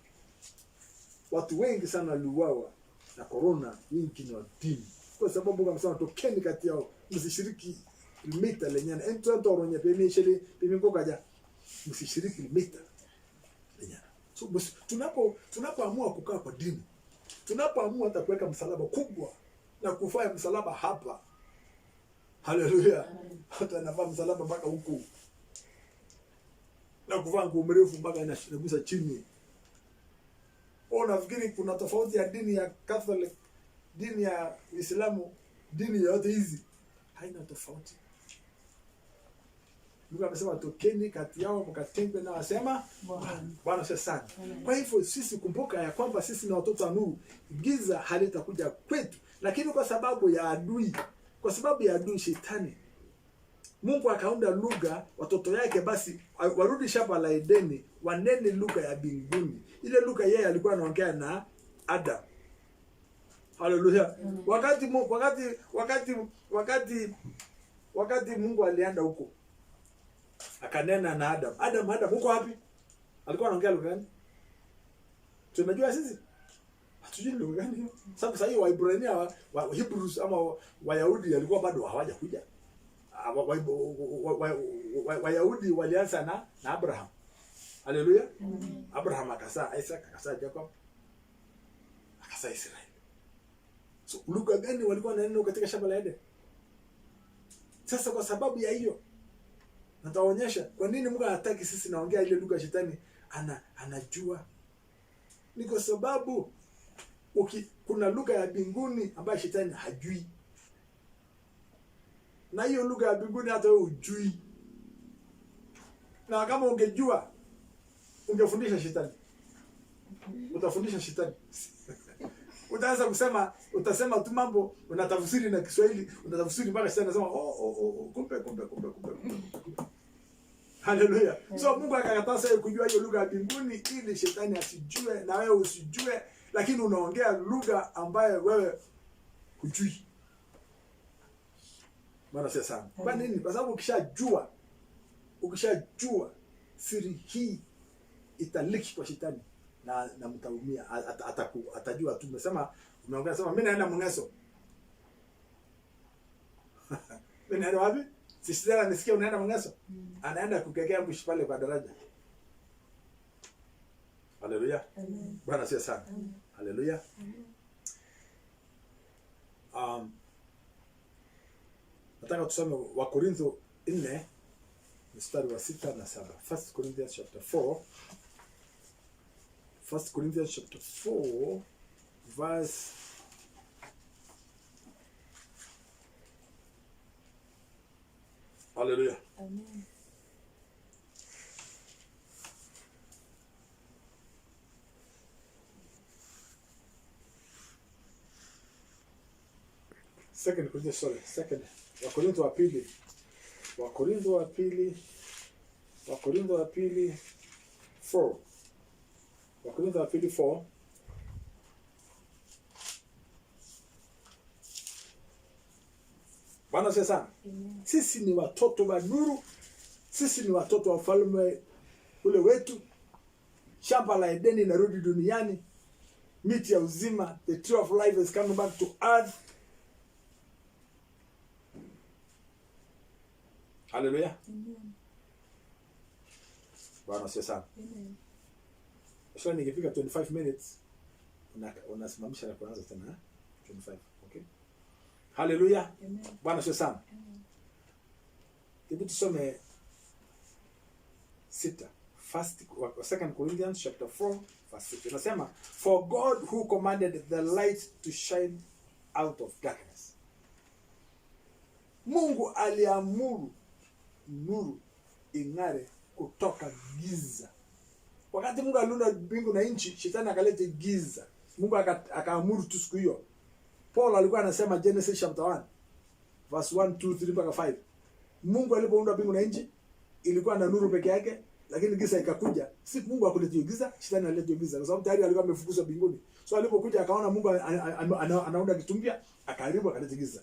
watu wengi sana waliuawa na corona, wengi ni wa dini. Kwa sababu kama sana tokeni kati yao msishiriki limita lenyana. Ento oronye pemishele pemingokaja msishiriki limita lenyana. So tunapoamua kukaa kwa dini, tunapoamua hata kuweka msalaba kubwa na kufanya msalaba hapa. Haleluya. Hata navaa msalaba mpaka huku. Na kuvaa nguo mrefu mpaka inagusa chini. Nafikiri kuna tofauti ya dini ya Catholic, dini ya Uislamu, dini yote hizi haina tofauti. Mungu amesema tokeni kati yao mkatengwe na asema Bwana sana. Kwa hivyo sisi kumbuka ya kwamba sisi ni watoto wa nuru. Giza halitakuja kwetu, lakini kwa sababu ya adui shetani, Mungu akaunda lugha watoto yake, basi warudi shamba la Edeni wanene lugha ya mbinguni. Ile lugha yeye alikuwa anaongea na Adam. Haleluya. Wakati Mungu alienda huko akanena na Adam. Adam uko wapi? Alikuwa anaongea lugha gani? Tunajua sisi? Hatujui lugha gani hiyo. Sababu sasa hiyo Waebrania wa Hebrews ama Wayahudi walikuwa bado hawaja kuja. Wayahudi walianza na Abraham. Haleluya. Abraham akazaa Isaac, akazaa Jacob, akazaa Israeli. So lugha gani walikuwa wananena katika shamba la Eden? Sasa kwa sababu ya hiyo nataonyesha kwa nini Mungu anataka sisi naongea ile lugha shetani anajua. Ni kwa sababu kuna lugha ya mbinguni ambayo shetani hajui. Na hiyo lugha ya mbinguni hata wewe hujui. Na kama ungejua ungefundisha shetani. Utafundisha shetani. Utaanza kusema, utasema tu mambo, unatafsiri na Kiswahili, unatafsiri mpaka shetani anasema kumbe. Haleluya. So Mungu akakataa sasa kujua hiyo lugha ya mbinguni ili shetani asijue na wewe usijue, lakini unaongea lugha ambayo wewe hujui. Bwana sasa sana. Kwa nini? Kwa sababu ukishajua siri hii italiki kwa shetani na mtaumia, atajua tu. Umeongea sema mimi naenda Mngeso. Mimi naenda wapi? Sisi nisikia unaenda Mngeso. Anaenda kukekea mbishi pale kwa daraja. Haleluya. Bwana sasa sana. Haleluya. Nataka tusome Wakorintho 4 mstari wa 6 na 7. 1 Corinthians chapter 4. 1 Corinthians chapter 4 verse Hallelujah. Amen. Wakorintho wa pili 4. Bwana asifiwe sana. Sisi ni watoto wa nuru. Sisi ni watoto wa ufalme ule wetu. Shamba la Edeni linarudi duniani. Miti ya uzima, the tree of life is coming back to earth. Hallelujah. Bwana asifiwe sana. Sasa nikifika 25 minutes unasimamisha na kuanza tena 25. Okay? Hallelujah. Bwana asifiwe sana. Hebu tusome 6. Second Corinthians chapter 4 verse 6. Inasema, for God who commanded the light to shine out of darkness. Mungu aliamuru nuru ing'are kutoka giza. Wakati Mungu aliunda mbingu na nchi, shetani akaleta giza. Mungu akaamuru tu siku hiyo. Paul alikuwa anasema Genesis chapter 1 verse 1 2 3 mpaka 5. Mungu alipounda mbingu na nchi ilikuwa na nuru peke yake, lakini giza ikakuja. Si Mungu akuleta giza, shetani alileta giza. Kwa sababu tayari alikuwa amefukuzwa mbinguni. So alipokuja akaona Mungu anaunda kitu mpya, akaharibu akaleta giza.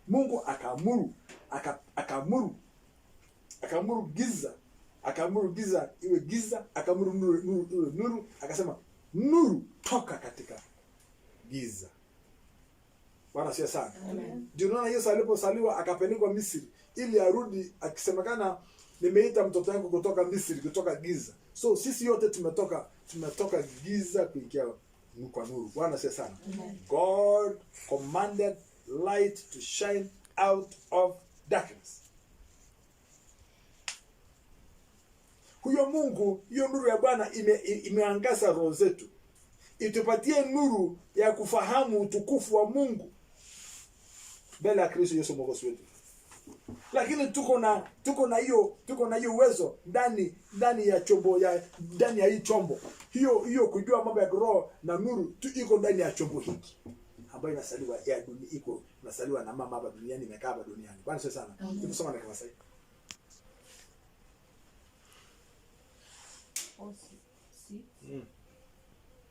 Mungu akaamuru giza. Akaamuru giza iwe giza, akaamuru nuru, akasema nuru toka katika giza. Bwana asifiwe sana. Amen. Ndio unaona Yesu alipozaliwa akapelekwa Misri ili arudi akisemekana nimeita mtoto wangu kutoka Misri, kutoka giza. So sisi yote tumetoka giza kuingia kwa nuru. Bwana asifiwe sana. Amen. God commanded light to shine out of darkness. Huyo Mungu, hiyo nuru ya Bwana imeangaza roho zetu. Itupatie nuru ya kufahamu utukufu wa Mungu mbele ya Kristo Yesu Mwokozi wetu. Lakini tuko na hiyo uwezo ndani ya hii chombo. Hiyo kujua mambo ya roho na nuru iko ndani ya chombo hiki ambayo inasaliwa ya dunia, iko inasaliwa na mama hapa duniani, imekaa hapa duniani. Bwana sasa sana. Tumesoma na kama sasa.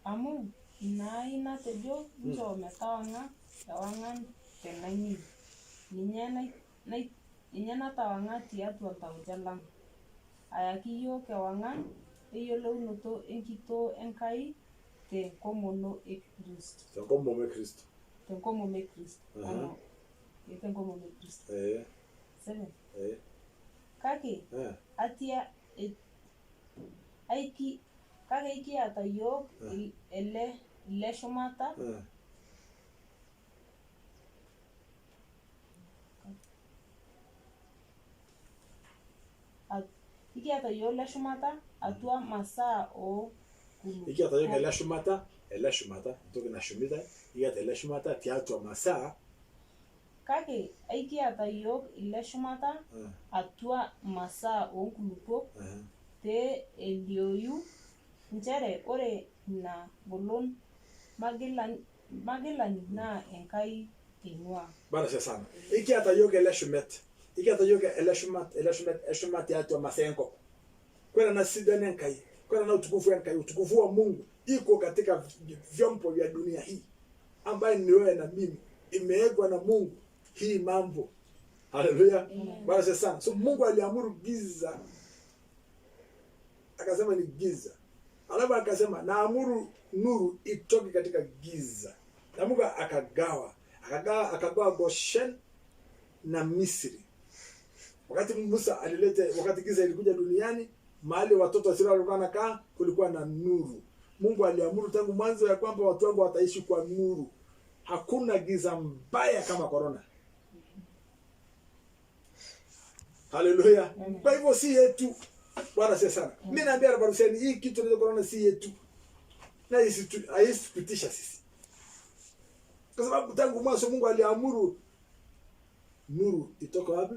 Amu ina tejo njo metawanga tawangan tenani ninyana tawanga tiatu antaujalang ayakiyo kewangan eyoleunoto enkito enkai te komono e Kristo. Tenkomo me Kristo. Ano tenkomo me Kristo. 7. Kake atia aiki kake atayok ele shumata iki atayok ele shumata atua masaa o kulu. Iki atayok ele shumata toke na shumita iki ele shumata tiatu masaa kake aiki atayok ele shumata atua masaa o kulupo te elioyu njere ore na bolon magilani na enkai inua. Bwana sana. Iki atayok ele shumet. Iki atayok ele shumat tiatu masenko. Kwenda na sidani enkai. Kwenda na utukufu wa enkai, utukufu wa Mungu iko katika vyombo vya dunia hii ambaye ni wewe na mimi, imewekwa na Mungu hii mambo. Haleluya. Bwana sana. So Mungu aliamuru giza, akasema ni giza. Alafu akasema naamuru nuru itoke katika giza. Na Mungu akagawa Goshen na Misri. Wakati wakati giza ilikuja duniani, mahali watoto wa Israeli walikuwa wanakaa kulikuwa na nuru. Mungu aliamuru tangu mwanzo ya kwamba watu wangu wataishi kwa nuru. Hakuna giza mbaya kama corona. Haleluya. Kwa hivyo si yetu. Bwana sana. Mimi naambia Rabaruseni hii kitu ile corona si yetu. Na haisi kutisha sisi. Kwa sababu tangu mwanzo Mungu aliamuru nuru itoka wapi?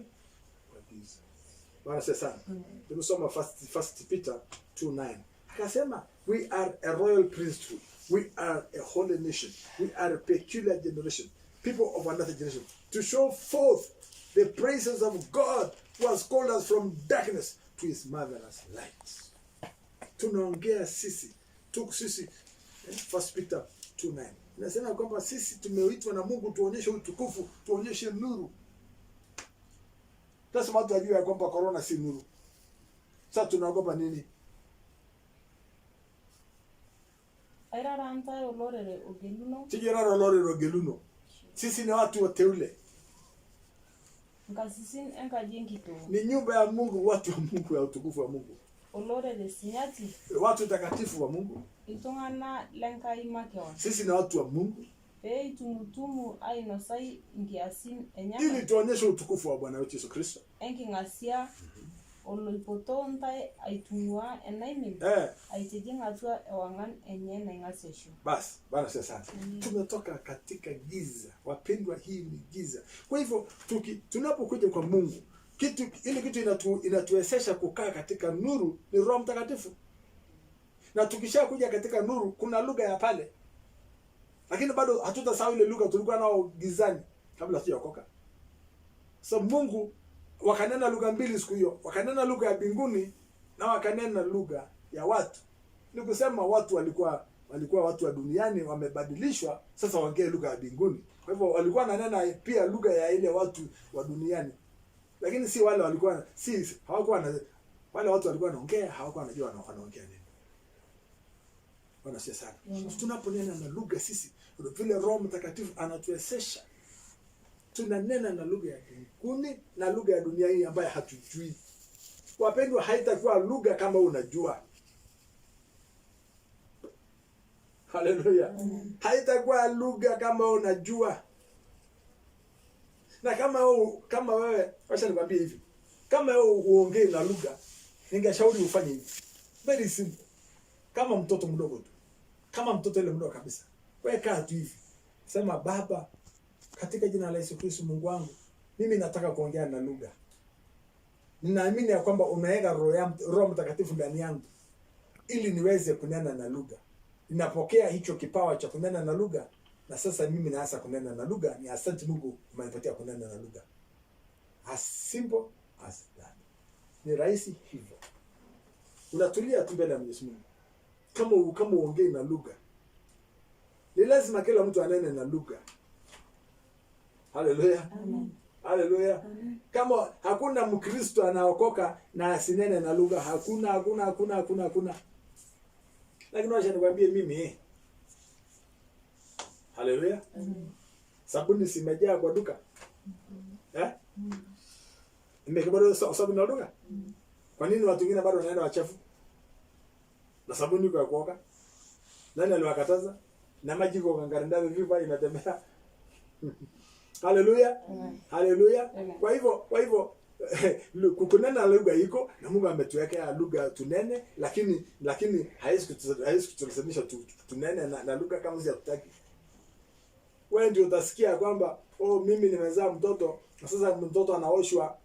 Kwa giza. Bwana sana. Tumesoma first Peter 2:9. Akasema we are a royal priesthood. We are a holy nation. We are a peculiar generation. People of another generation. To show forth the praises of God who has called us from darkness to his marvelous light. Tunaongea sisi. First Peter 2:9. Nasema kwamba sisi tumeitwa na Mungu tuonyeshe utukufu, tuonyeshe nuru. Lazima watu wajue ya kwamba corona si nuru. Sasa tunaogopa nini? Airaranta olorere ogeluno. Tijera olorere ogeluno. Sisi ni watu wateule. Nkasisin enkaji enkito. Ni nyumba ya Mungu, watu wa Mungu, ya utukufu wa Mungu. Olorere sinyati. Watu takatifu wa Mungu. Iltung'ana lenkai makeon. Sisi ni watu wa Mungu. Pee itumutumu ainosai nkiasin enyanak. Ili tuonyeshe utukufu wa Bwana wetu Yesu Kristo. Enking'asia oloipoto ntae aitung'ua enaimin. Aitijing atua ewang'an enye naing'asiasho. Basi, Bwana sasa. Tumetoka katika giza. Wapendwa, hii ni giza. Kwa hivyo tunapokuja kwa Mungu, ile kitu inatuwezesha kukaa katika nuru ni Roho Mtakatifu. Na tukishakuja katika nuru kuna lugha ya pale. Lakini bado hatutasahau ile lugha tulikuwa nao gizani kabla tujaokoka. So Mungu wakanena lugha mbili siku hiyo. Wakanena lugha ya mbinguni na wakanena lugha ya watu. Ni kusema watu walikuwa watu wa duniani wamebadilishwa, sasa waongee lugha ya mbinguni. Kwa hivyo walikuwa wananena pia lugha ya ile watu wa duniani. Lakini si wale hawakuwa wale watu walikuwa wanaongea, hawakuwa wanajua wanaongea nini. Bwana siya sana. Tunaponena na lugha sisi, vile Roho Mtakatifu anatuwezesha. Tunanena na lugha ya mbinguni na lugha ya dunia hii ambayo hatujui. Wapendwa, haitakuwa lugha kama unajua. Haleluya. Haitakuwa lugha kama unajua. Na kama wewe, wacha nikwambie hivi. Kama wewe uongee na lugha, ningeshauri ufanye hivi. Very simple. Kama mtoto mdogo tu. Kama mtoto ile mdogo kabisa. Wewe kaa tu hivi. Sema, Baba, katika jina la Yesu Kristo Mungu wangu, mimi nataka kuongea na lugha. Ninaamini ya kwamba umeweka Roho Mtakatifu ndani yangu ili niweze kunena na lugha. Ninapokea hicho kipawa cha kunena na lugha, na sasa mimi naanza kunena na lugha. Ni asante Mungu umenipatia kunena na lugha. As simple as that. Ni rahisi hivyo. Unatulia tu mbele ya Mwenyezi Mungu. Kama uongee na lugha. Ni lazima kila mtu anene na lugha. Haleluya. Amen. Haleluya. Kama hakuna Mkristo anaokoka na asinene na lugha, hakuna. Lakini wacha nikwambie mimi. Haleluya. Sabuni simejaa kwa duka. Nimekibado sabuni na duka. Kwa nini watu wengine bado wanaenda wachafu? Na sabuni kwa kuoka. Nani aliwakataza? Na maji kwa kangarindani vipi inatembea? Haleluya. Haleluya. Kwa hivyo kunena lugha iko na Mungu ametuwekea lugha tunene, lakini haiwezi kutulazimisha tunene na lugha kama sisi hatutaki. Wewe ndio utasikia kwamba mimi nimezaa mtoto na sasa mtoto anaoshwa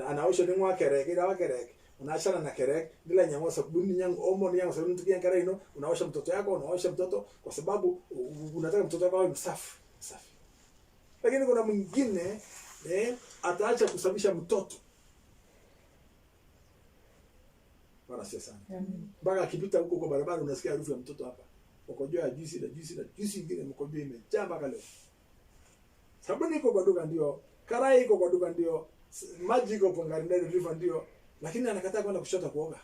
anaoshwa ni mwakereke ila wakereke unaachana na kereke bila nyang'o sabuni nyangu omo ni yangu sabuni tukia kare ino unaosha mtoto yako unaosha mtoto kwa sababu unataka mtoto wako awe msafi. Lakini kuna mwingine ataacha kusafisha mtoto. Bwana sio sana. Mpaka akipita huko kwa barabara unasikia harufu ya mtoto hapa. Ukojoa juisi ingine mkojoa imejaa mpaka leo. Sabuni iko kwa duka ndio, karai iko kwa duka ndio, maji iko kwa Ngarinari River ndio, lakini anakataa kwenda kushota kuoga.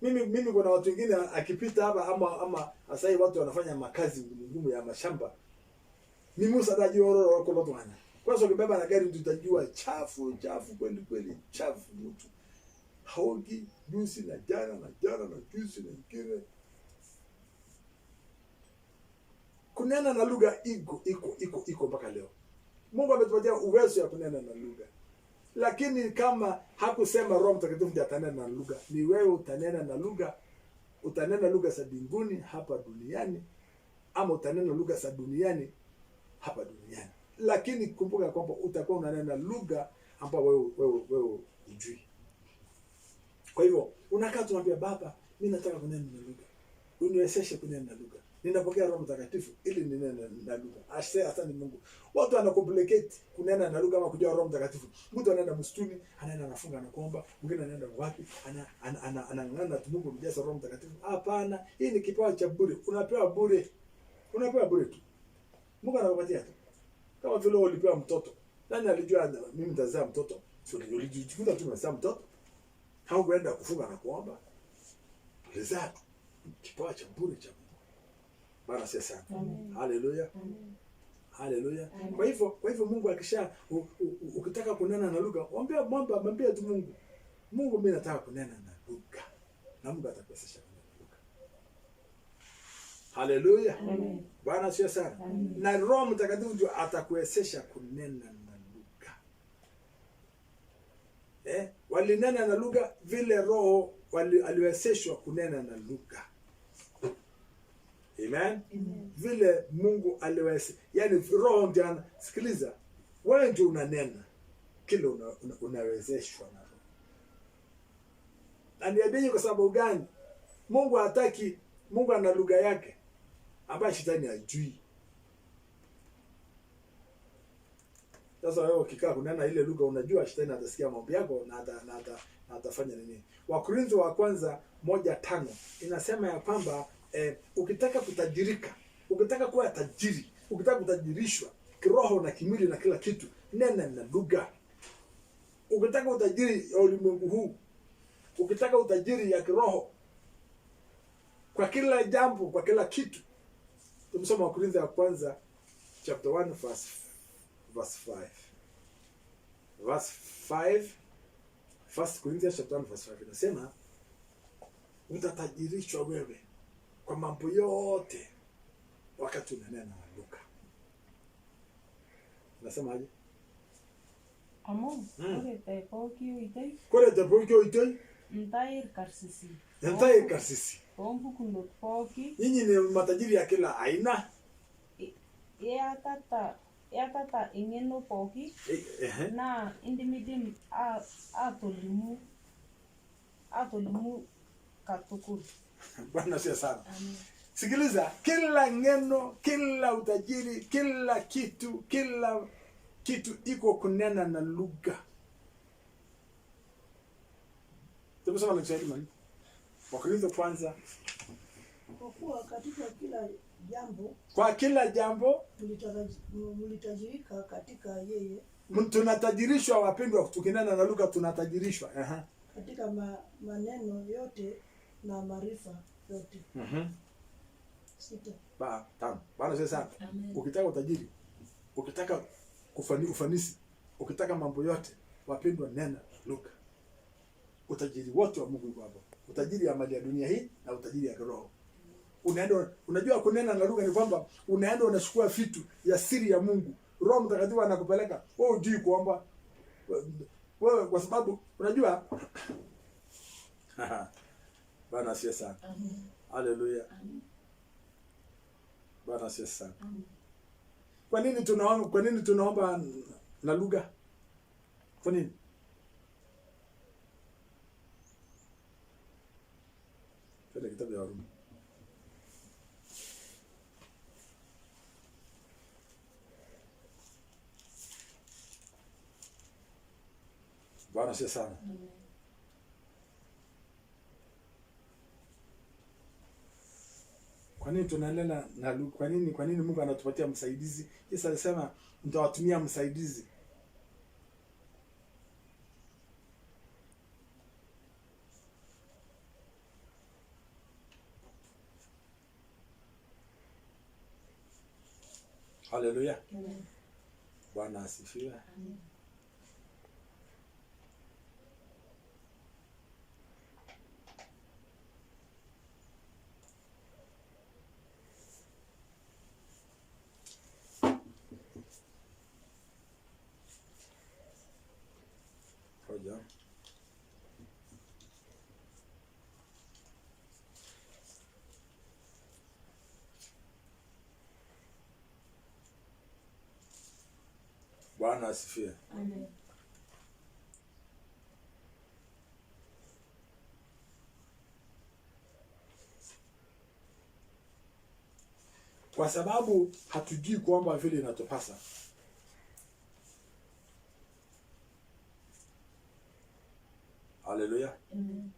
Mimi kuna watu wengine akipita hapa ama asai watu wanafanya makazi ngumu ya mashamba. Ni Musa dajoro kwa watu wana. Kwa sababu ukibeba na gari tutajua chafu kweli chafu mtu. Haogi juisi na jana na juisi na kile. Kunena na lugha iko mpaka leo. Mungu ametupatia uwezo ya kunena na lugha. Lakini kama hakusema Roho Mtakatifu ndiye atanena na lugha, ni wewe utanena na lugha. Utanena lugha za mbinguni hapa duniani ama utanena lugha za duniani hapa duniani. Lakini kumbuka kwamba utakuwa unanena lugha ambayo wewe hujui. Kwa hivyo unakaa tunamwambia Baba, mimi nataka kunena na lugha. Uniwezeshe kunena na lugha. Ninapokea Roho Mtakatifu ili ninene na lugha. Asante Mungu. Watu wanacomplicate kunena na lugha ama kujua Roho Mtakatifu. Mtu anaenda msituni, anaenda anafunga na kuomba, mwingine anaenda wapi, anang'ana tu Mungu mjaza Roho Mtakatifu. Hapana, hii ni kipawa cha bure. Unapewa bure. Unapewa bure tu. Mungu anakupatia tu. Kama vile ulipewa mtoto. Nani alijua mimi nitazaa mtoto? Sio ulijikuta tu umezaa mtoto. Haukwenda kufunga na kuomba. Ulizaa kipawa cha bure cha Mungu. Bwana asifiwe sana. Haleluya. Haleluya. Kwa hivyo Mungu ukitaka kunena na lugha, mwambie tu Mungu. Mungu, mimi nataka kunena na lugha. Na Mungu atakuwezesha kunena na lugha. Haleluya. Bwana asifiwe sana. Na Roho Mtakatifu ndio atakuwezesha kunena na lugha. Walinena na lugha vile Roho aliwezeshwa kunena na lugha. Amen. Vile Mungu aliweza, yani Roho ndio, sikiliza, wewe ndio unanena kile unawezeshwa na Roho. Na niambie kwa sababu gani? Mungu hataki, Mungu ana lugha yake ambayo shetani hajui. Sasa wewe ukikaa kunena ile lugha unajua shetani atasikia maombi yako na atafanya nini? Wakorintho wa kwanza 1:5 inasema ya kwamba ukitaka kutajirika, ukitaka kuwa tajiri, ukitaka kutajirishwa kiroho na kimwili na kila kitu, nena na lugha. Ukitaka utajiri wa ulimwengu huu, ukitaka utajiri ya kiroho kwa kila jambo, kwa kila kitu, tumsoma Wakorintho wa kwanza chapter 1 verse 5. Verse 5, 1 Corinthians chapter 1 verse 5 inasema utatajirishwa wewe kwa mambo yote wakati unanena na lugha. Nasema aje? Amo, Kore tapoki uitoi? Ntair karsisi. Ntair karsisi. Pompu kundot poki. Nyinyi ni matajiri ya kila aina. Yatata ingeno poki. Na indimidim atolimu katukuru. Bwana asifiwe sana. Sikiliza, kila ngeno, kila utajiri, kila kitu iko kunena na lugha. Tumesoma na Kiswahili mani. Wakorintho kwanza. Kwa kuwa katika kila jambo mlitajirika katika yeye. Tunatajirishwa wapendwa, tukinena na lugha tunatajirishwa. Katika maneno yote na maarifa yote. 6. Tano. Bwana asifiwe sana. Ukitaka utajiri, ukitaka ufanisi, ukitaka mambo yote, wapendwa, nena lugha. Utajiri wote wa Mungu uko hapo. Utajiri ya mali ya dunia hii na utajiri ya kiroho. Unaenda, unajua kunena na lugha ni kwamba unaenda unachukua vitu ya siri ya Mungu. Roho Mtakatifu anakupeleka. Wewe hujui kuomba. Wewe kwa sababu unajua Bwana asifiwe sana. Haleluya. Bwana asifiwe sana. Kwa nini tunaomba na lugha? Kwa nini? Twende kitabu ya Warumi. Bwana asifiwe sana. Kwa nini tunaendelea na lugha? Kwa nini Mungu anatupatia msaidizi? Yesu alisema nitawatumia msaidizi. Haleluya. Bwana asifiwe. Hoja. Bwana asifiwe. Amen. Kwa sababu hatujui kuomba vile inatupasa. Haleluya. Amen.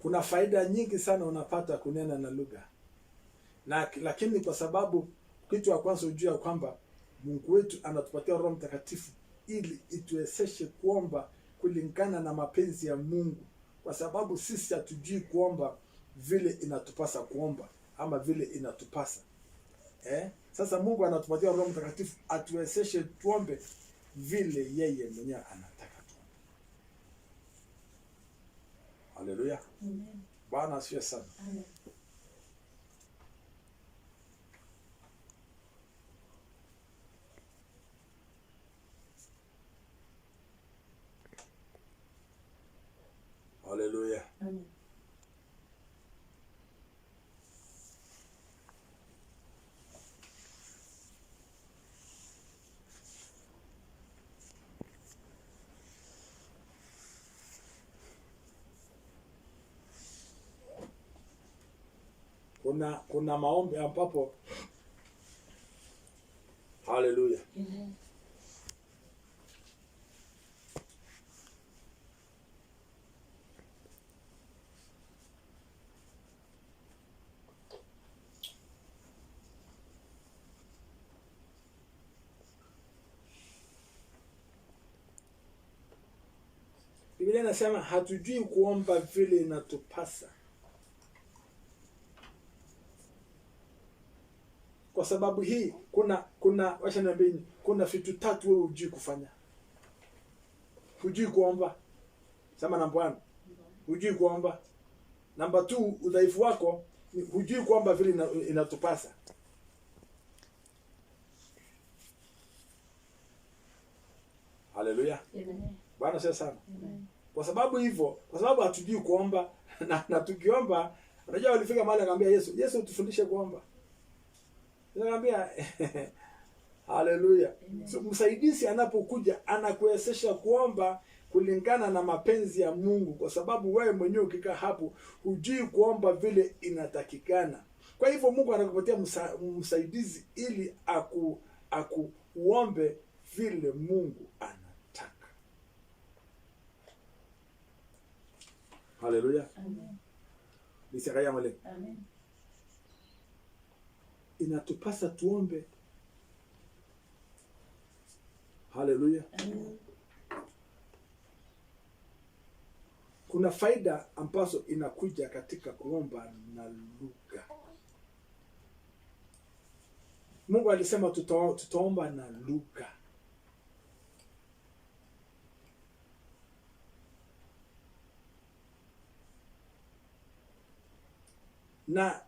kuna faida nyingi sana unapata kunena na lugha. Lakini kwa sababu kitu ya kwanza ujue kwamba Mungu wetu anatupatia Roho Mtakatifu ili ituwezeshe kuomba kulingana na mapenzi ya Mungu, kwa sababu sisi hatujui kuomba vile inatupasa kuomba ama vile inatupasa. Sasa Mungu anatupatia Roho Mtakatifu atuwezeshe tuombe vile yeye mwenyewe anataka tuombe. Haleluya. Amen. Bwana asifiwe sana. Amen. Haleluya. Amen. Kuna maombi ambapo haleluya. Amen. Biblia inasema hatujui kuomba vile inatupasa. Kwa sababu hii wacha niambie, kuna vitu tatu wewe hujui kufanya. Hujui kuomba. Sema namba 1. Hujui kuomba. Namba 2, udhaifu wako ni hujui kuomba vile inatupasa. Haleluya. Amen. Bwana sasa sana. Amen. Kwa sababu hatujui kuomba na tukiomba, unajua walifika mahali akamwambia Yesu tufundishe kuomba. Nikamwambia haleluya. So, msaidizi anapokuja anakuwezesha kuomba kulingana na mapenzi ya Mungu, kwa sababu wewe mwenyewe ukikaa hapo hujui kuomba vile inatakikana. Kwa hivyo Mungu anakupatia msaidizi ili uombe vile Mungu anataka. Haleluya. Amen. Nisikaya male. Amen. Inatupasa tuombe. Haleluya. Amen. Kuna faida ambazo inakuja katika kuomba na lugha. Mungu alisema tutaomba na lugha.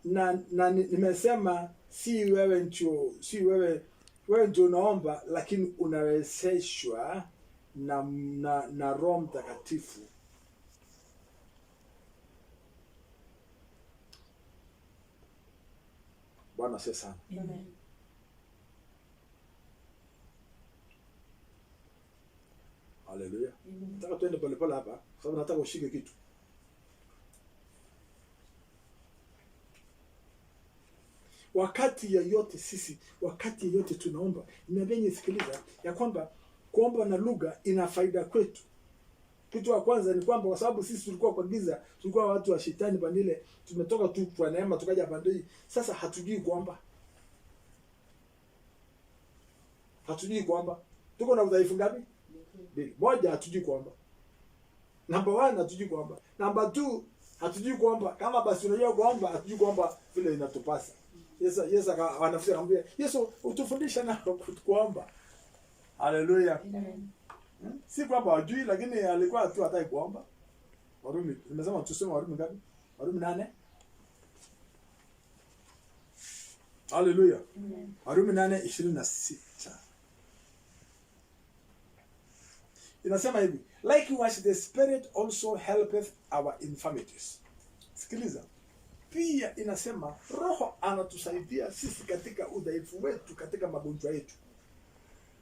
Na nimesema si wewe ndio unaomba, lakini unawezeshwa na Roho Mtakatifu. Bwana asifiwe sana. Amen. Haleluya. Nataka tuende pole hapa, sababu nataka ushike kitu. Wakati yeyote tunaomba, niambie sikiliza ya kwamba kuomba na lugha ina faida kwetu. Kitu cha kwanza ni kwamba kwa sababu sisi tulikuwa kwa giza, tulikuwa watu wa shetani bandile, tumetoka tu kwa neema tukaja bandei. Sasa hatujui kuomba. Hatujui kuomba. Tuko na udhaifu ngapi? Moja, hatujui kuomba. Namba 1, hatujui kuomba. Namba 2, hatujui kuomba. Kama basi unajua kuomba, hatujui kuomba vile inatupasa. Yesu wanafunzi akamwambia, Yesu utufundisha na kuomba. Haleluya. Amen. Si kwamba hajui, lakini alikuwa tu hataki kuomba. Warumi, nimesema tuseme Warumi ngapi? Warumi 8. Haleluya. Amen. Warumi 8:26. Inasema hivi, likewise the Spirit also helpeth our infirmities. Sikiliza. Pia inasema Roho anatusaidia sisi katika udhaifu wetu, katika magonjwa yetu.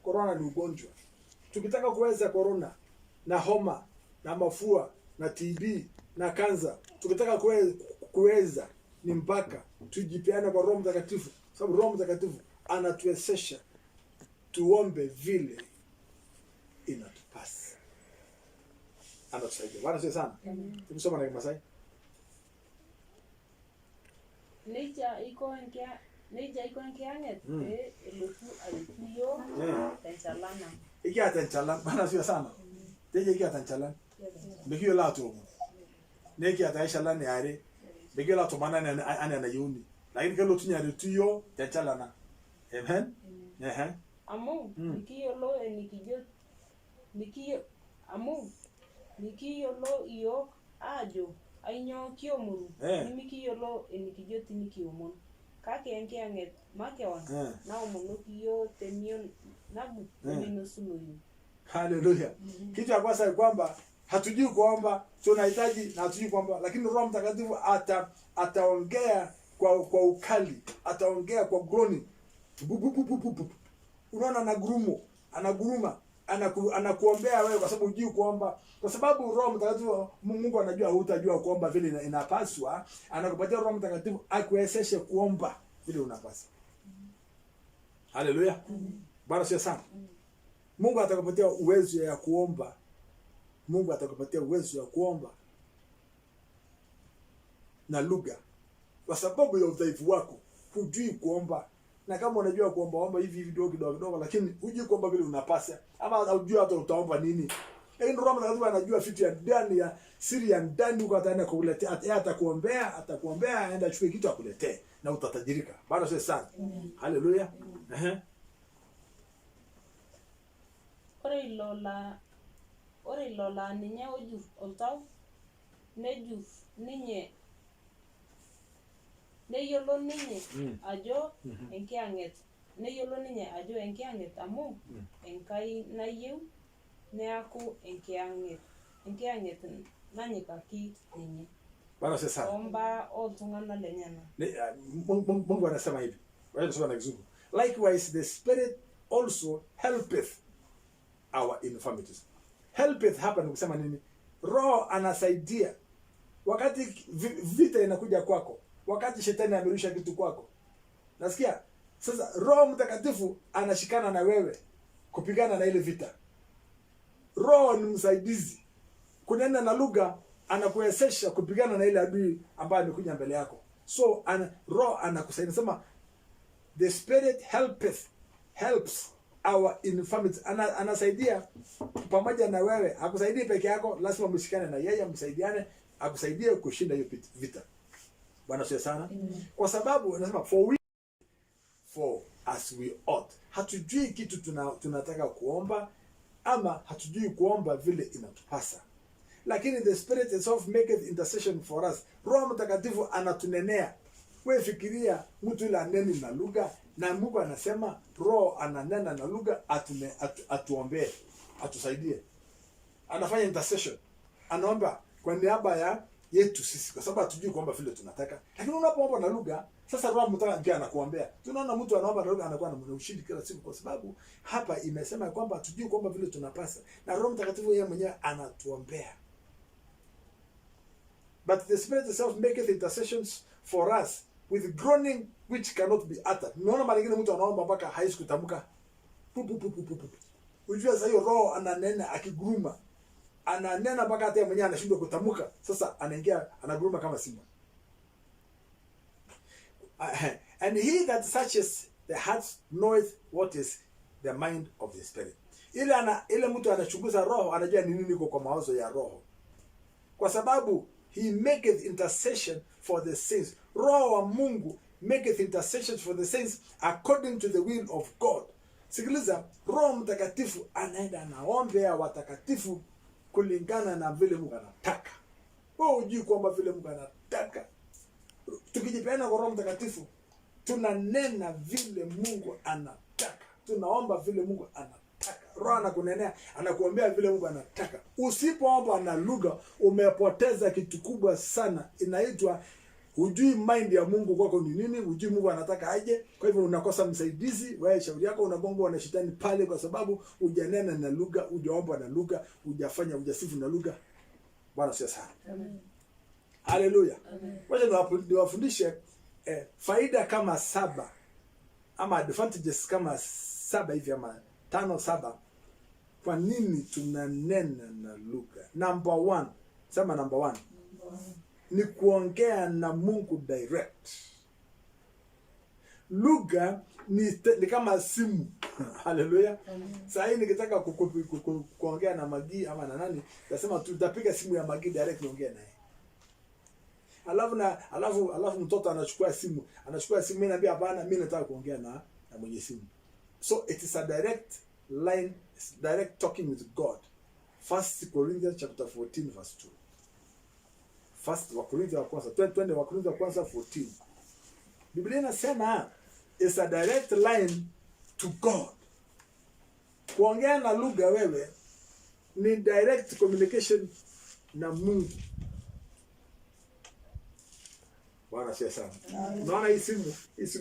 Corona ni ugonjwa. Tukitaka kuweza corona na homa na mafua na TB na kansa, tukitaka kuweza ni mpaka tujipeane kwa Roho Mtakatifu, sababu Roho Mtakatifu anatuwezesha tuombe vile inatupasa. Anatusaidia. Bwana asifiwe sana. Amen. Tumesoma na Masai. Neja iko nkianget elotu alituyo tenchalana. Iki atenchalan bana sio sana. Teje iki atenchalan. Bikio la tu. Neki ataishalan yare. Bikio la tu mana ana yuni. Lakini kelo tunya alituyo tenchalana. Amen. Amu nikiyolo nikiyolo iyo ajo ainyo kiomuru nimikiyolo enikijo tinikiomon kake enkianget makewan na omono kiyo temion nabu temino suluyu. Haleluya. Kitu ya kwanza ni kwamba hatujui kuomba, tunahitaji na hatujui kuomba, lakini Roho Mtakatifu ataongea kwa ukali, ataongea kwa groaning. Unaona anaguruma, anakuombea wewe kwa sababu hujui kuomba. Kwa sababu Roho Mtakatifu Mungu anajua hutajua kuomba vile inapaswa, anakupatia Roho Mtakatifu akuwezeshe kuomba vile unapaswa. Haleluya. Bwana sio sana. Mungu atakupatia uwezo ya kuomba. Mungu atakupatia uwezo ya kuomba na lugha. Kwa sababu ya udhaifu wako, hujui kuomba. Na kama unajua kuomba hivi kidogo lakini hujui kuomba vile unapasa, ama hujui hata utaomba nini. Lakini Roho Mtakatifu anajua vitu ya ndani ya siri ya ndani huko ataenda kukuletea. Atakuombea aenda achukue kitu akuletee na utatajirika. Bwana sio sana. Haleluya. Ore ilola ninye ojur oltau nejur ninye neyiolo ninye ajo enkianget amu enkai nayieu neaku enkianget nanyikaki ninye. Bwana sio sana. Omba oltung'ana lenyana. Mungu anasema hivi. Wewe sio na kizungu. Likewise the Spirit also helpeth our infirmities. Helpeth hapa ni kusema nini? Roho anasaidia wakati vita inakuja kwako, wakati shetani amerusha kitu kwako. Nasikia? Sasa Roho Mtakatifu anashikana na wewe kupigana na ile vita. Roho ni msaidizi. Kunena na lugha anakuwezesha kupigana na ile adui ambaye amekuja mbele yako. So Roho anakusaidia. Sema the Spirit helps our infirmities. Anasaidia pamoja na wewe. Hakusaidii peke yako, lazima mshikane na yeye, msaidiane, akusaidie kushinda hiyo vita. Bwana sio sana. Kwa sababu anasema for as we ought. Hatujui kitu tunataka kuomba, ama hatujui kuomba vile inatupasa. Lakini the Spirit itself maketh intercession for us. Roho Mtakatifu anatunenea. Wewe fikiria mtu yule aneni na lugha, na Mungu anasema Roho ananena na lugha atuombee, atusaidie. Anafanya intercession. Anaomba kwa niaba ya yetu sisi, kwa sababu hatujui kuomba vile tunataka. Lakini unapoomba na lugha, sasa Roho Mtakatifu anakuombea. Tunaona mtu anaomba na lugha anakuwa na ushindi kila siku, kwa sababu hapa imesema kwamba hatujui kuomba vile tunapasa, na Roho Mtakatifu yeye mwenyewe anatuombea. But the Spirit itself maketh intercessions for us with groaning which cannot be uttered. Unaona mara nyingine mtu anaomba mpaka haishi kutamka. Unajua sasa hiyo Roho ananena akiguruma. Ananena mpaka hata mwenyewe anashindwa kutamka. Sasa anaingia anaguruma kama simba. And he that searches the heart knoweth what is the mind of the Spirit. Ile mtu anachunguza roho anajua ni nini iko kwa mawazo ya roho. Kwa sababu he maketh intercession for the saints. Roho wa Mungu maketh intercession for the saints according to the will of God. Sikiliza, Roho Mtakatifu anaenda anaombea watakatifu kulingana na vile Mungu anataka. Wewe hujui kwamba vile Mungu anataka. Tukijipeana kwa Roho Mtakatifu, tunanena vile Mungu anataka. Tunaomba vile Mungu anataka. Roho anakunenea, anakuombea vile Mungu anataka. Usipoomba na lugha, umepoteza kitu kubwa sana. Inaitwa hujui mind ya Mungu kwako ni nini, hujui Mungu anataka aje. Kwa hivyo unakosa msaidizi, wewe shauri yako unabongwa na shetani pale, kwa sababu hujanena na lugha, hujaomba na lugha, hujafanya ujasifu na lugha. Bwana sio sana. Amen. Haleluya. Wacha niwafundishe faida kama 7 ama advantages kama 7 hivi ama 5-7 kwa nini tunanena na lugha. Number 1, sema number 1 ni kuongea na Mungu direct. lugha ni kama simu. Haleluya. Sasa hii nikitaka kuongea na Magi ama na nani, nasema tutapiga simu ya Magi direct niongee naye. Alafu mtoto anachukua simu mimi naambia hapana, mimi nataka kuongea na mwenye simu. So it is a direct line, it's direct talking with God. 1 Corinthians chapter 14 verse 2. First wa Korintho wa kwanza 20 wa Korintho wa kwanza 14. Biblia inasema it's a direct line to God. Kuongea na lugha wewe ni direct communication na Mungu. Bwana siya sana. Unaona hii simu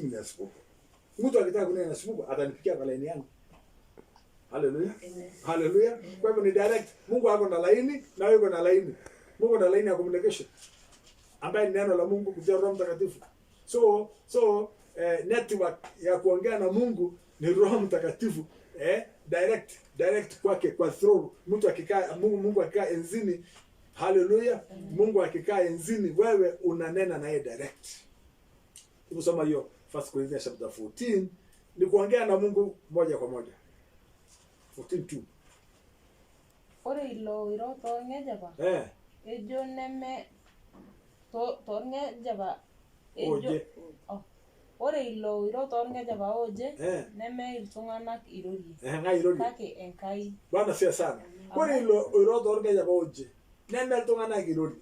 ni ya simu. Mtu akitaka kunena na simu atanipikia kwa line yangu. Haleluya. Haleluya. Kwa hivyo ni direct. Mungu ako na line na wewe uko na line. Mungu na line ya communication ambaye ni neno la Mungu kupitia Roho Mtakatifu. So network ya kuongea na Mungu ni Roho Mtakatifu, direct kwake, kwa throne. Mtu akikaa Mungu akikaa enzini. Haleluya. Mungu akikaa enzini, wewe unanena naye direct. Hebu soma hiyo 1 Corinthians chapter 14, ni kuongea na Mungu moja kwa moja. 14:2. Ore ilo iro tonge jaba. Ejo neme tonge jaba. Oje. Ore ilo iro tonge jaba oje neme iltunganak irori. Irori. Kake enkai. Bwana sia sana. Ore ilo iro tonge jaba oje neme iltunganak irori.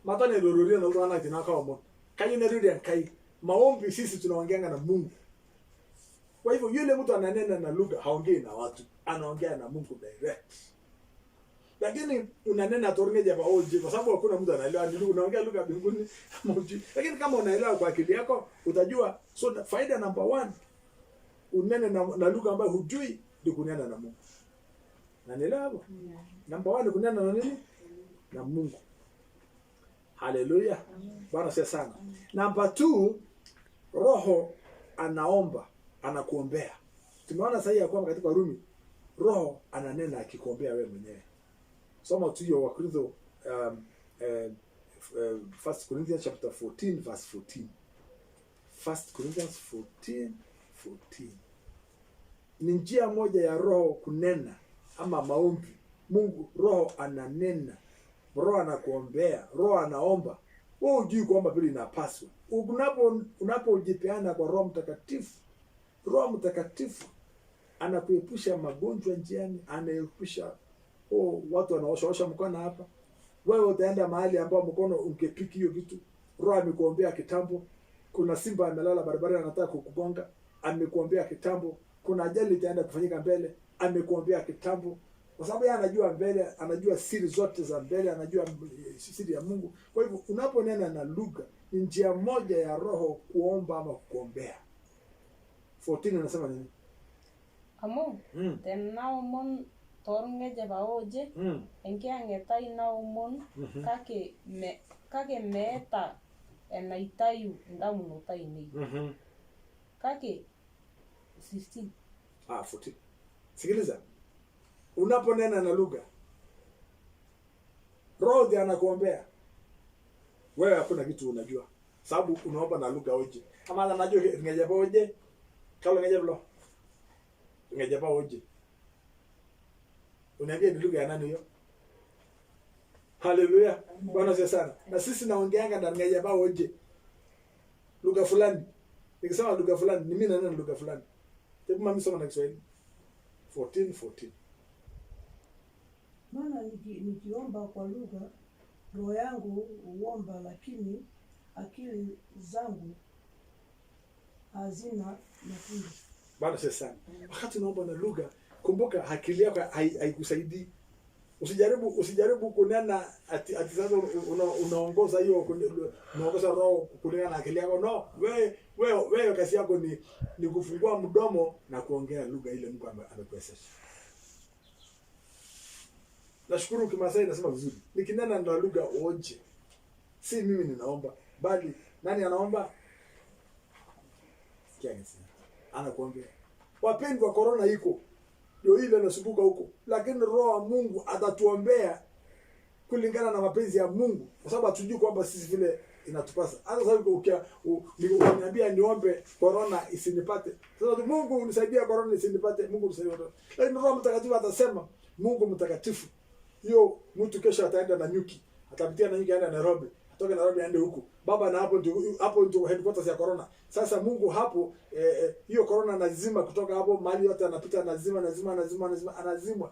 Matone irori na iltunganak tinaka omo. Kaji nerudi enkai. Maombi sisi tunaongeanga na Mungu. Kwa hivyo yule mtu ananena na lugha haongei na watu, anaongea na Mungu direct. Lakini unanena tonge jaba oje kwa sababu hakuna mtu anaelewa ni lugha, unaongea lugha mbinguni moja. Lakini kama unaelewa kwa akili yako utajua. So faida number 1, unene na lugha ambayo hujui ni kunena na Mungu. Unaelewa hapo? Number 1 kunena na nini? Na Mungu. Haleluya. Bwana siya sana. Number 2, Roho anaomba, anakuombea. Tumeona sasa ya kwamba katika Warumi Roho ananena akikuombea wewe mwenyewe. Soma tu hiyo Wakorintho 1 Corinthians chapter 14 verse 14. 1 Corinthians 14. Ni njia moja ya Roho kunena ama maombi. Mungu Roho ananena. Roho anakuombea, Roho anaomba. Wewe hujui kwamba vile inapaswa. Unapojipeana kwa Roho Mtakatifu, Roho Mtakatifu anakuepusha magonjwa njiani, anaepusha watu wanaosha mkono hapa. Wewe utaenda mahali ambapo mkono ungepiki hiyo kitu. Roho amekuombea kitambo. Kuna simba amelala barabarani anataka kukugonga, amekuombea kitambo. Kuna ajali itaenda kufanyika mbele, amekuombea kitambo. Kwa sababu yeye anajua mbele, anajua siri zote za mbele, anajua siri ya Mungu. Kwa hivyo unaponena na lugha ni njia moja ya Roho kuomba ama kuombea. 14 anasema nini? Amo tenaumon tonge jaba oje enkiangetai naumon kake meeta enaitayu ndamunotai nei. Kake 16. 14. Sikiliza. Unaponena na lugha, Roho ndiye anakuombea. Wewe hakuna kitu unajua. Sababu unaomba na lugha oje. Kama anajua ngejaba oje, kalo ngejaba ngejaba oje. Unaambia ni lugha ya nani hiyo? Haleluya. Bwana asifiwe sana. Na sisi naongeanga na ngejaba oje. Lugha fulani. Nikisema lugha fulani, ni mimi nanena lugha fulani. Hebu mami soma na Kiswahili. 14. Maana nikiomba kwa lugha, roho yangu huomba, lakini akili zangu hazina matunda. Bwana sasa. Wakati unaomba na lugha, kumbuka akili yako haikusaidii. Usijaribu kunena ati sasa unaongoza hiyo, unaongoza Roho kunena na akili yako. No, wewe kazi yako ni kufungua mdomo na kuongea lugha ile Mungu amekuwezesha. Nashukuru Kimasai nasema vizuri. Nikinena na lugha oje. Si mimi ninaomba, bali nani anaomba? Kiasi. Anakuombea. Wapendwa, corona iko. Ndio ile inasumbuka huko. Lakini Roho wa Mungu atatuombea kulingana na mapenzi ya Mungu. Kwa sababu hatujui kwamba sisi vile inatupasa. Hata sasa ukiniambia niombe corona isinipate. Sasa Mungu unisaidie corona isinipate, Mungu unisaidie. Lakini Roho Mtakatifu atasema, Mungu mtakatifu, hiyo mtu kesho ataenda na nyuki, atapitia na nyuki aende Nairobi, atoke Nairobi aende huku. Baba, na hapo ndio headquarters ya corona. Sasa Mungu hapo hiyo corona nazima kutoka hapo mahali yote anapita, anazima.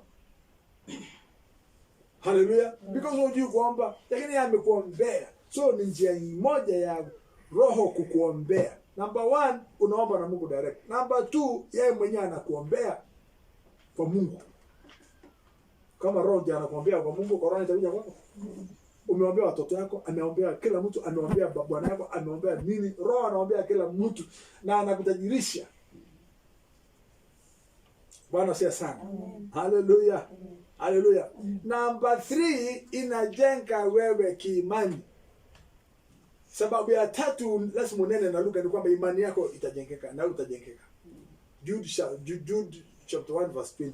Hallelujah. Because unajua kwamba lakini amekuombea. So ni njia moja ya Roho kukuombea. Number 1, unaomba na Mungu direct. Number 2, yeye mwenyewe anakuombea kwa Mungu. Kama Roho ndiye anakuombea kwa Mungu, corona itakuja kwako. Umeombea watoto wako, ameombea kila mtu, ameombea bwana yako, ameombea nini? Roho anaombea kila mtu na anakutajirisha. Bwana sia sana. Hallelujah. Hallelujah. Number 3, inajenga wewe kiimani. Sababu ya 3 lazima unene na lugha ni kwamba imani yako itajengeka na utajengeka. Jude chapter 1 verse 20.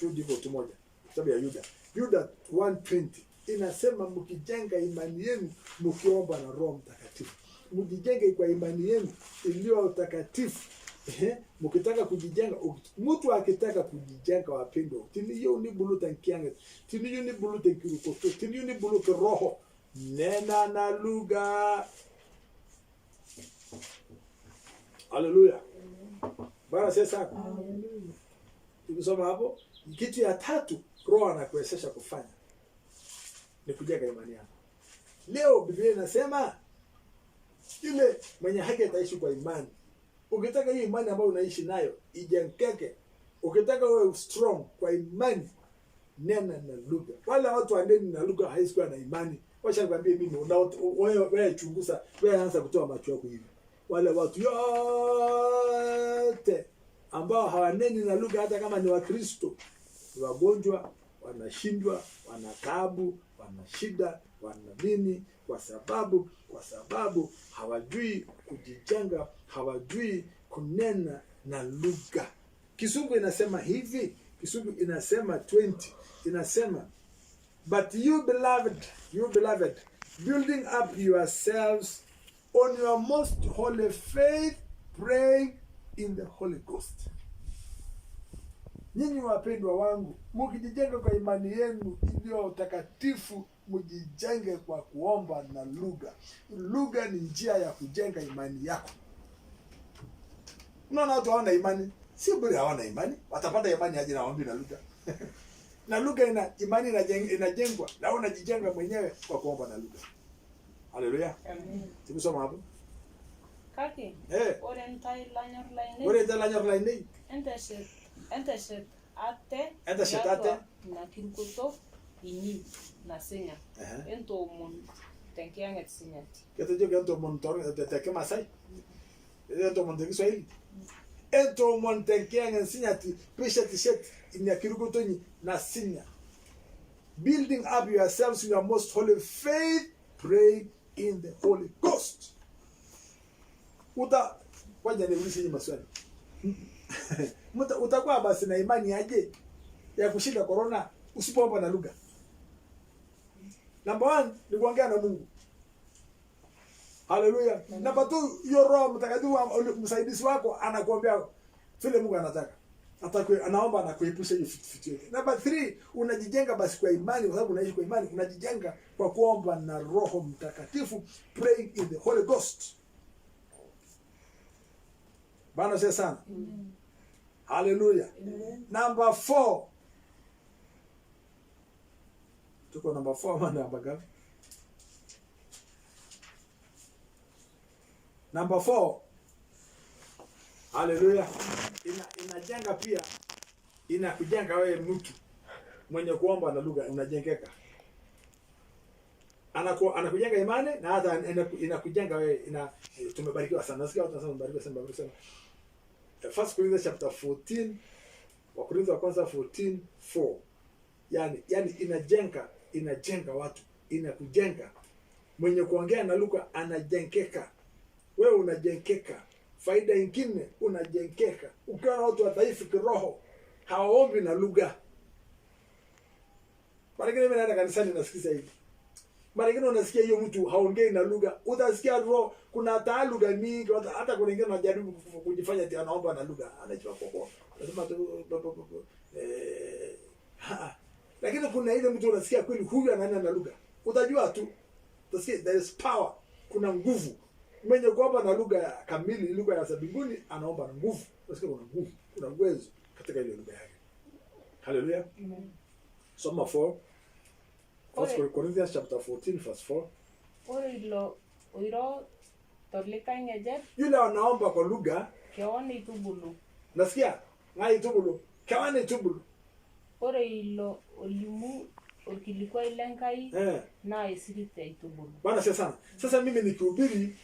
Jude iko tumoja. Sababu ya Jude 1:20 inasema mkijenga imani yenu mkiomba na Roho Mtakatifu. Mjijenge kwa imani yenu iliyo takatifu. Mukitaka kujijenga, mtu akitaka kujijenga wapendo, tiniyo ni buluta nkiange, tiniyo ni buluta nkirukoto, tiniyo ni buluta roho, nena na lugha. Hallelujah. Bwana sasa. Hallelujah. Tukisoma hapo, kitu ya 3 Roho anakuwezesha kufanya ni kujenga imani yako. Leo Biblia inasema yule mwenye haki ataishi kwa imani. Ukitaka hii imani ambayo unaishi nayo ijengeke, ukitaka uwe strong kwa imani, nena na lugha. Wale watu waneni na lugha haisikuwa na imani. Wacha nikwambie mimi, wewe chunguza, wewe anza kutoa macho yako hivi. Wale watu yote ambao hawaneni na lugha hata kama ni Wakristo, ni wagonjwa, wanashindwa, wana taabu, wana shida, wana nini? Kwa sababu hawajui kujijenga, hawajui kunena na lugha. Kisungu inasema hivi, Kisungu inasema 20, inasema but you beloved, building up yourselves on your most holy faith, praying in the Holy Ghost. Nyinyi wapendwa wangu, mkijijenga kwa imani yenu iliyo takatifu, mjijenge kwa kuomba na lugha. Lugha ni njia ya kujenga imani yako. Unaona watu hawana imani, si bure hawana imani, watapata imani aje na waombi na lugha. Na lugha imani inajengwa, na unajijenga mwenyewe kwa kuomba na lugha. Haleluya. Amen. Tumesoma hapo. Kaki. Oriental lanyor laine. Enteset ate na kirkuto ini na sinya. Ento mon tenkianget sinyati. Keto jo ento mon teke Masai. Ento mon teke Swahili. Ento mon tenkianget sinyati pisha tishet inya kirkuto ni na sinya. Building up yourselves in your most holy faith, pray in the Holy Ghost. Waje niulize maswali. Utakuwa basi na imani aje ya kushinda corona usipoomba na lugha? Number 1 ni kuongea na Mungu. Hallelujah. Number 2, hiyo Roho Mtakatifu msaidizi wako anakuombea vile Mungu anataka. Anaomba na kuepusha hiyo fitu yake. Number 3, unajijenga basi kwa imani, kwa sababu unaishi kwa imani, unajijenga kwa kuomba na Roho Mtakatifu, praying in the Holy Ghost. Bwana sasa sana. Hallelujah. Number 4. Tuko number 4 ama namba ngapi? Number 4. Hallelujah. Inajenga pia, inakujenga wewe mtu mwenye kuomba na lugha, unajengeka. Anakujenga imani na hata inakujenga wewe, tumebarikiwa sana. Nasikia watu wanasema mbarikiwa sana. First Corinthians chapter 14, Wakorintho wa kwanza 14:4. Yani inajenga watu, inakujenga. Mwenye kuongea na lugha anajengeka. Wewe unajengeka. Faida nyingine unajengeka. Ukiwa na watu wadhaifu kiroho, hawaombi na lugha. Kwa nini mimi naenda kanisani nasikiza hivi? Mara nyingine unasikia hiyo mtu haongei na lugha, utasikia roho, kuna hata lugha mingi, hata kuna wengine wanajaribu kujifanya ati anaomba na lugha, anachukua koko. Anasema lakini kuna ile mtu unasikia kweli huyu ananena na lugha. Utajua tu. Utasikia there is power, kuna nguvu. Mwenye kuomba na lugha kamili, lugha ya mbinguni, anaomba na nguvu. Utasikia kuna nguvu, kuna uwezo katika ile lugha yake. Hallelujah. Amen. Soma 4. First Corinthians chapter 14 verse 4. Oiro tolika ngeje. Yule anaomba kwa lugha Kiwani itubulu. Nasikia? Ngai itubulu. Kiwani itubulu. Ore ilo olimu okilikuwa ilenkai na isirite itubulu. Bwana sana. Sasa mimi nikihubiri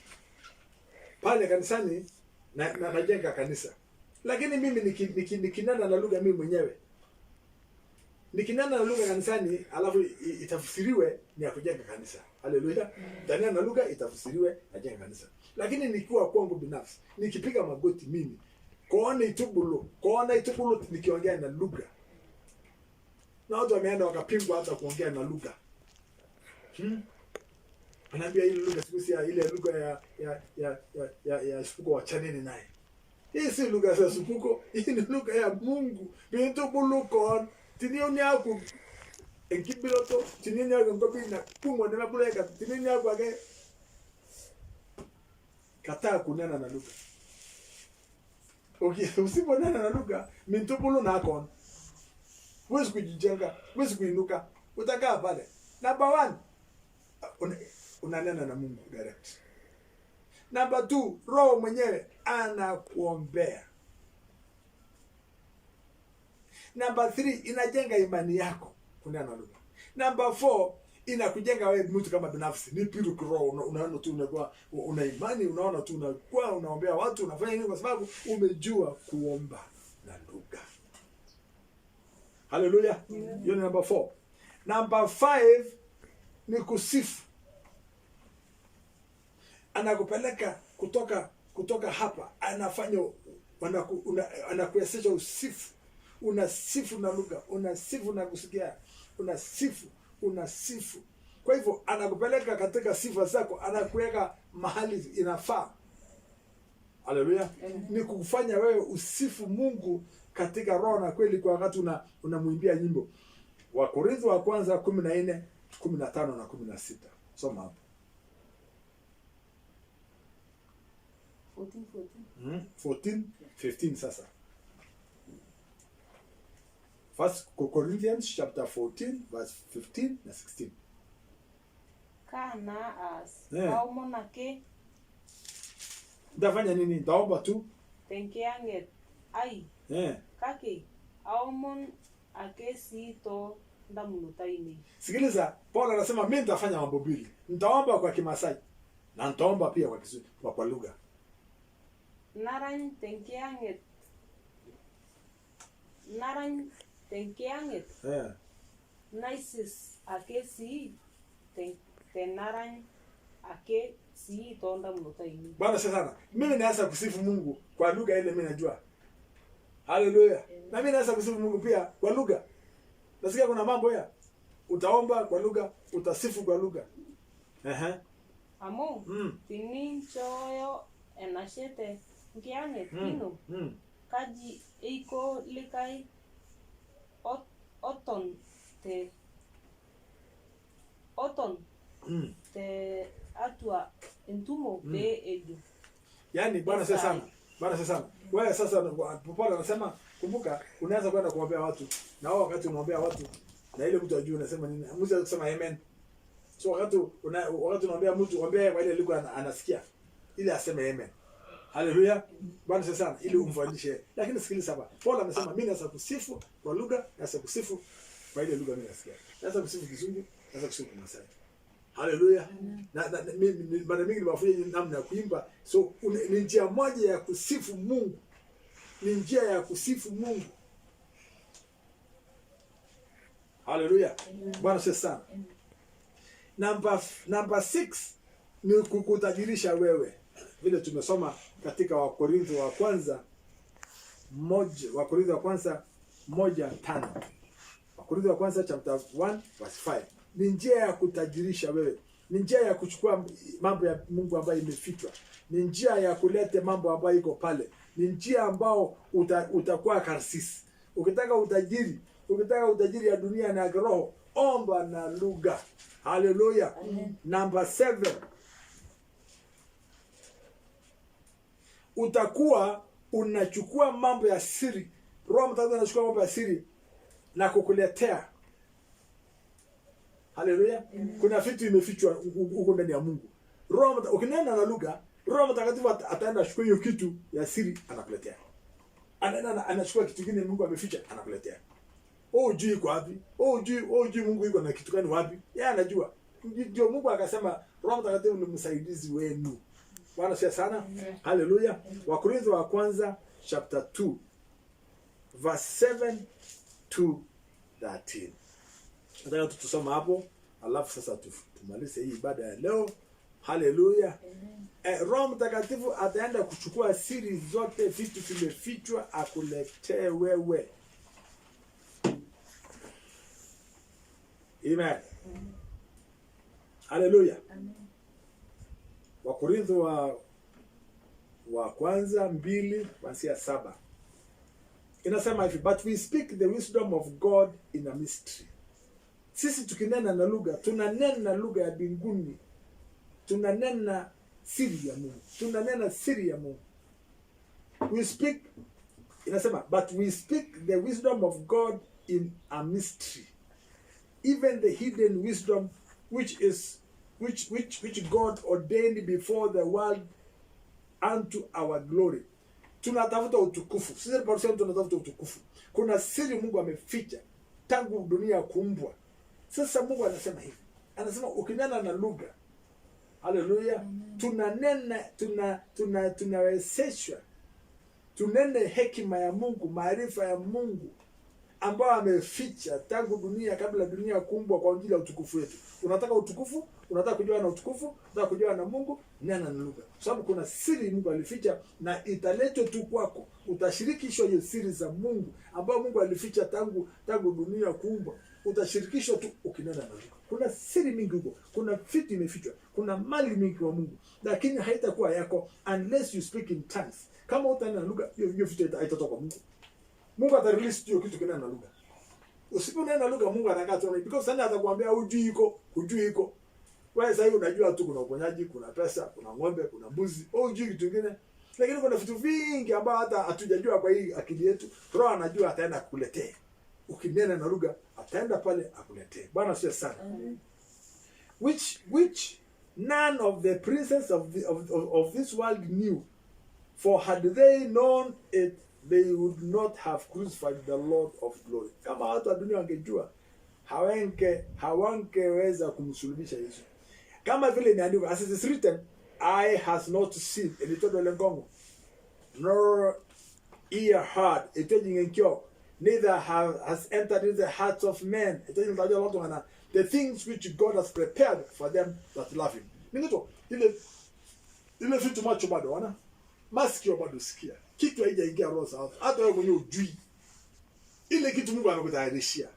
pale kanisani na najenga kanisa. Lakini mimi nikinena na lugha mimi mwenyewe. Nikinena na lugha kanisani alafu itafsiriwe ni ya kujenga kanisa. Haleluya. Ndani na lugha itafsiriwe na jenga kanisa. Lakini nikiwa kwangu binafsi, nikipiga magoti mimi, kuona itubulu nikiongea na lugha. Na watu wameenda wakapingwa hata kuongea na lugha. Anaambia ile lugha sikusi ya ile lugha ya Supuko wachaneni naye. Hii si lugha ya Supuko, hii ni lugha ya Mungu. Itubulu kon tinini yako enkibiloto tinini yako ngopi na pungo na buleka tinini yako age kataa kunena na lugha. Okay, usiponena na lugha mintubulu na kon. Huwezi kujijenga, huwezi kuinuka, utakaa pale. Number 1, unanena na Mungu direct. Number 2, roho mwenyewe anakuombea. Number 3, inajenga imani yako kunena na lugha. Number 4, inakujenga wewe mtu kama binafsi. Ni piru kiroho, unaona tu unakuwa una imani, unaona tu unakuwa unaombea watu, unafanya nini kwa sababu umejua kuomba na lugha. Hallelujah. Hiyo ni number 4. Number 5 ni kusifu. Anakupeleka kutoka hapa, anafanya anakuwezesha usifu. Unasifu na lugha, unasifu na kusikia, unasifu. Kwa hivyo anakupeleka katika sifa zako, anakuweka mahali inafaa. Haleluya. Ni kufanya wewe usifu Mungu katika roho na kweli kwa wakati unamwimbia nyimbo. Wakorintho wa kwanza 14, 15 na 16. Soma hapo. 14, 15 sasa. First Corinthians chapter 14 verse 15 na 16. Kana as au monake ndafanya nini? Ndaomba tu tenkeanget ai kake au mon akesi to ndamulutaini. Sikiliza, Paulo anasema mimi nitafanya mambo mbili. Nitaomba kwa Kimasai na nitaomba pia kwa Kiswahili, kwa lugha. Naran tenkeanget naisis akesi tenaran akesi to ndamulutaini. Bwana sana. Mimi naanza kusifu Mungu kwa lugha ile mimi najua. Haleluya. Na mimi naanza kusifu Mungu pia kwa lugha. Nasikia kuna mambo ya utaomba kwa lugha, utasifu kwa lugha. Amo tinin choyo enashete ngiane tino kaji eiko likai oton te atua entumo be edu. Yaani Bwana sana. Bwana sana. Wewe sasa Paulo anasema kumbuka unaanza kwenda kuombea watu. Na wao wakati unaombea watu na ile mtu ajue unasema nini? Mmoja kusema amen. So wakati unaombea mtu ombea kwa ile lugha anasikia ili aseme amen. Haleluya. Bwana sana ili umfundishe. Lakini sikiliza hapa. Paulo amesema mimi naweza kusifu kwa lugha, naweza kusifu kwa ile lugha mimi nasikia. Naweza kusifu Kizungu, naweza kusifu Kimasai. Haleluya. Na mimi mara mingi niwafunye namna ya kuimba. So ni njia moja ya kusifu Mungu. Ni njia ya kusifu Mungu. Haleluya. Bwana sana. Number 6 ni kukutajirisha wewe. Vile tumesoma katika Wakorintho wa kwanza 1:5. Wakorintho wa kwanza chapter 1 verse 5. ni njia ya kutajirisha wewe, ni njia ya kuchukua mambo ya Mungu ambayo imefichwa, ni njia ya kuleta mambo ambayo iko pale, ni njia ambao utakuwa karsisi. Ukitaka utajiri ya dunia na roho, omba na lugha. Haleluya. Number 7, utakuwa unachukua mambo ya siri. Roho Mtakatifu anachukua mambo ya siri na kukuletea. Haleluya. Kuna vitu imefichwa huko ndani ya Mungu. Ukinena na lugha, Roho Mtakatifu ataenda achukue hiyo kitu ya siri anakuletea. Anachukua kitu kingine Mungu ameficha anakuletea. Hujui iko wapi? Hujui Mungu iko na kitu gani wapi? Yeye anajua. Ndio Mungu akasema Roho Mtakatifu ni msaidizi wenu. Bwana sifa sana. Haleluya. Wakorintho wa kwanza chapter 2 verse 7 to 13. Nataka tusome hapo, alafu sasa tumalize hii ibada ya leo. Haleluya. Roho Mtakatifu ataenda kuchukua siri zote, vitu vimefichwa akuletee wewe. Amen. Haleluya. Wakorintho wa kwanza 2:7 inasema hivi, but we speak the wisdom of God in a mystery. Sisi tukinena na lugha, tunanena lugha ya mbinguni, tunanena siri ya Mungu, tunanena siri ya Mungu. We speak, inasema, but we speak the wisdom of God in a mystery, even the hidden wisdom which God ordained before the world unto our glory. Tunatafuta utukufu. Sisi pamoja tunatafuta utukufu. Kuna siri Mungu ameficha tangu dunia kuumbwa. Sasa Mungu anasema hivi. Anasema ukinena na lugha. Haleluya. Tunanena tunawezeshwa. Tunene hekima ya Mungu, maarifa ya Mungu ambao ameficha tangu dunia, kabla dunia kuumbwa, kwa ajili ya utukufu wetu. Unataka utukufu? Unataka kujua na utukufu? Unataka kujua na Mungu? Nena na lugha. Kwa sababu kuna siri Mungu alificha na italetwa tu kwako. Utashirikishwa hiyo siri za Mungu ambao Mungu alificha tangu dunia kuumbwa. Utashirikishwa tu ukinena na lugha. Kuna siri mingi huko. Kuna vitu imefichwa. Kuna mali mingi wa Mungu. Lakini haitakuwa yako unless you speak in tongues. Kama utanena na lugha, hiyo vitu haitatoka kwa Mungu. Mungu atarelease hiyo kitu kinena na lugha. Usiponena na lugha Mungu anakaa tu, because sana atakwambia hujui iko. Wewe sasa unajua tu kuna uponyaji, kuna pesa, kuna ng'ombe, kuna mbuzi. Hujui kitu kingine. Lakini kuna vitu vingi ambavyo hata hatujajua kwa hii akili yetu. Roho anajua, ataenda kukuletea. Ukinena na lugha ataenda pale akuletee. Bwana asifiwe sana. Which none of the princes of this world knew, for had they known it, they would not have crucified the Lord of glory. Kama watu wa dunia wangejua, hawangeweza kumsulubisha Yesu. Kama vile imeandikwa, as it is written, eye has not seen, ilitodo lengongo, nor ear heard, itojinkyo, neither has entered into the hearts of men, the things which God has prepared for them that love him. Ningito, ile vitu macho bado wana, masikio bado sikia. Kitu haijaingia roho sawa. Hata wewe mwenyewe hujui. Ile kitu Mungu amekutayarishia.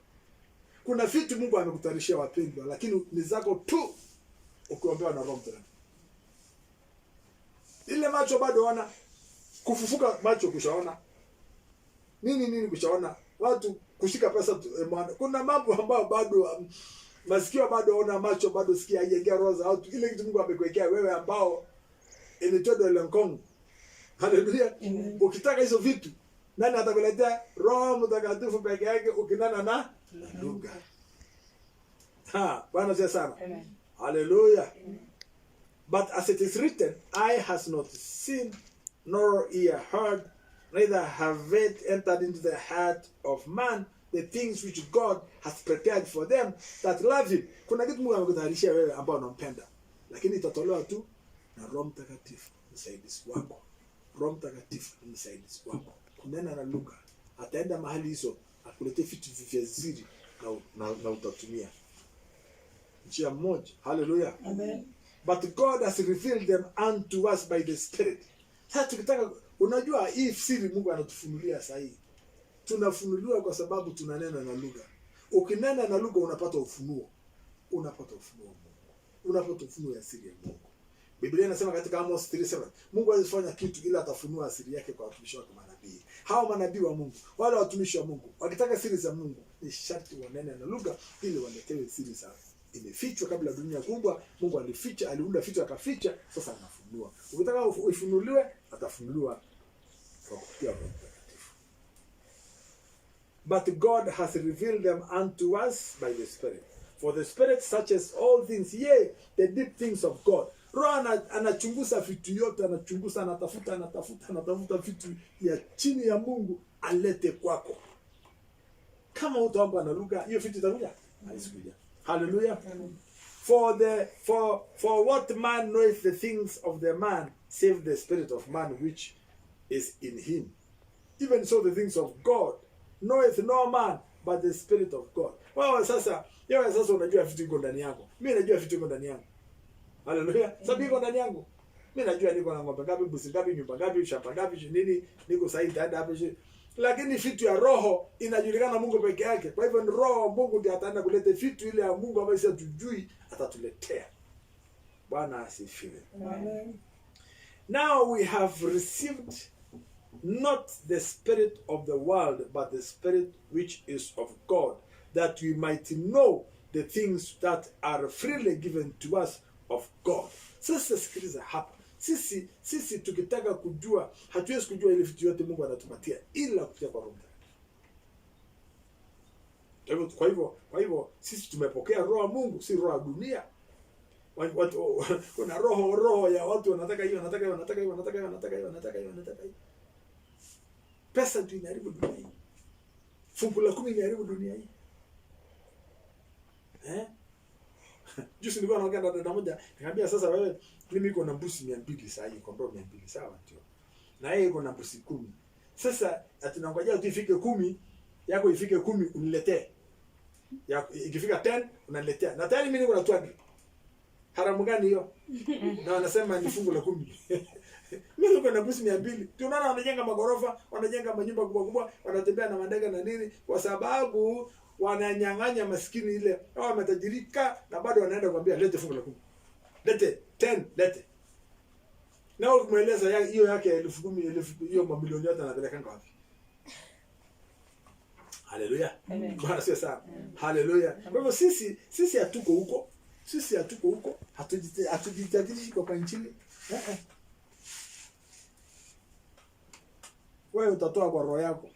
Kuna vitu Mungu amekutayarishia wapendwa, lakini ni zako tu ukiombewa na Roho Mtakatifu. Ile macho bado wana, kufufuka macho kushaona. Nini kushaona? Watu kushika pesa kuna mambo ambayo bado masikio bado ona, macho bado sikia, haijaingia roho za watu. Ile kitu Mungu amekuwekea wewe ambao ilitodo ile nkongo. Haleluya. Ukitaka hizo vitu, nani atakuletea? Roho Mtakatifu peke yake ukinana na lugha. Bwana asifiwe sana. Amen. Haleluya. But as it is written, eye has not seen, nor ear heard, neither have it entered into the heart of man the things which God has prepared for them that love him. Kuna kitu Mungu amekutayarishia wewe ambao unampenda, lakini itatolewa tu na Roho Mtakatifu, msaidizi wako. Roho Mtakatifu ni msaidizi wako. Kunena na lugha, ataenda mahali hizo akuletee vitu vya siri na utatumia njia moja. Hallelujah. Amen. But God has revealed them unto us by the Spirit. Sasa tukitaka, unajua hii siri Mungu anatufunulia sasa hii. Tunafunuliwa kwa sababu tunanena na lugha. Ukinena na lugha unapata ufunuo. unapata ufunuo wa Mungu, unapata ufunuo ya siri ya Mungu. Biblia inasema katika Amos 3:7, Mungu alifanya kitu ila atafunua siri yake kwa watumishi wake manabii. Hao manabii wa Mungu, wale watumishi wa Mungu, wakitaka siri za Mungu, ni sharti wanene na lugha ili waletewe siri za imefichwa kabla dunia kubwa. Mungu alificha, aliunda vitu akaficha, sasa anafunua. Ukitaka ufunuliwe, atafunuliwa kwa kupitia Roho Mtakatifu. But God has revealed them unto us by the Spirit. For the Spirit searches all things, yea, the deep things of God. Roho anachunguza vitu yote, anachunguza, anatafuta vitu ya chini ya Mungu alete kwako. Kama utaomba na lugha, hiyo vitu itakuja. Hallelujah. Hallelujah. For what man knoweth the things of the man, save the spirit of man which is in him. Even so the things of God knoweth no man but the Spirit of God. Wewe sasa unajua vitu iko ndani yako. Mimi najua vitu iko ndani yangu. Haleluya. Sababu iko ndani yangu. Mimi najua niko na ng'ombe ngapi, mbuzi ngapi, nyumba ngapi, shamba ngapi, nini, niko sahihi dada hapo. Lakini vitu ya roho inajulikana Mungu peke yake. Kwa hivyo ni roho Mungu ndiye ataenda kuleta vitu ile ya Mungu ambayo sisi hatujui, atatuletea. Bwana asifiwe. Amen. Now we have received not the spirit of the world, but the Spirit which is of God, that we might know the things that are freely given to us of God. Sasa sikiliza hapa. Sisi tukitaka kujua, hatuwezi kujua ile vitu yote Mungu anatupatia ila kupitia kwa Roho Mtakatifu. Kwa hivyo sisi tumepokea roho wa Mungu, si roho ya dunia. Kuna roho ya watu wanataka hiyo, wanataka hiyo. Pesa ndio inaharibu dunia hii. Fungu la 10 inaharibu dunia hii. Juzi nilikuwa naongea na dada moja, nikamwambia sasa wewe, mimi niko na mbuzi 200 sasa hivi, kondoo 200 sawa ndio. Na yeye iko na mbuzi 10. Sasa atunangojea tu ifike 10, yako ifike 10 uniletee. Ikifika 10 unaniletea. Na tayari mimi niko na 20. Haramu gani hiyo? Na wanasema ni fungu la 10. Mimi niko na mbuzi 200. Tunaona wanajenga magorofa, wanajenga manyumba kubwa, wanatembea na mandege na nini, kwa sababu wananyang'anya maskini ile. Hao wametajirika na bado wanaenda kumwambia lete fungu la 10. Lete 10, lete. Na ukimweleza hiyo yake 10,000 hiyo mamilioni yote anapeleka wapi? Haleluya. Bwana sio sana. Haleluya. Kwa hivyo sisi hatuko huko. Sisi hatuko huko. Hatujitahidi kwa injili. Wewe utatoa kwa roho yako.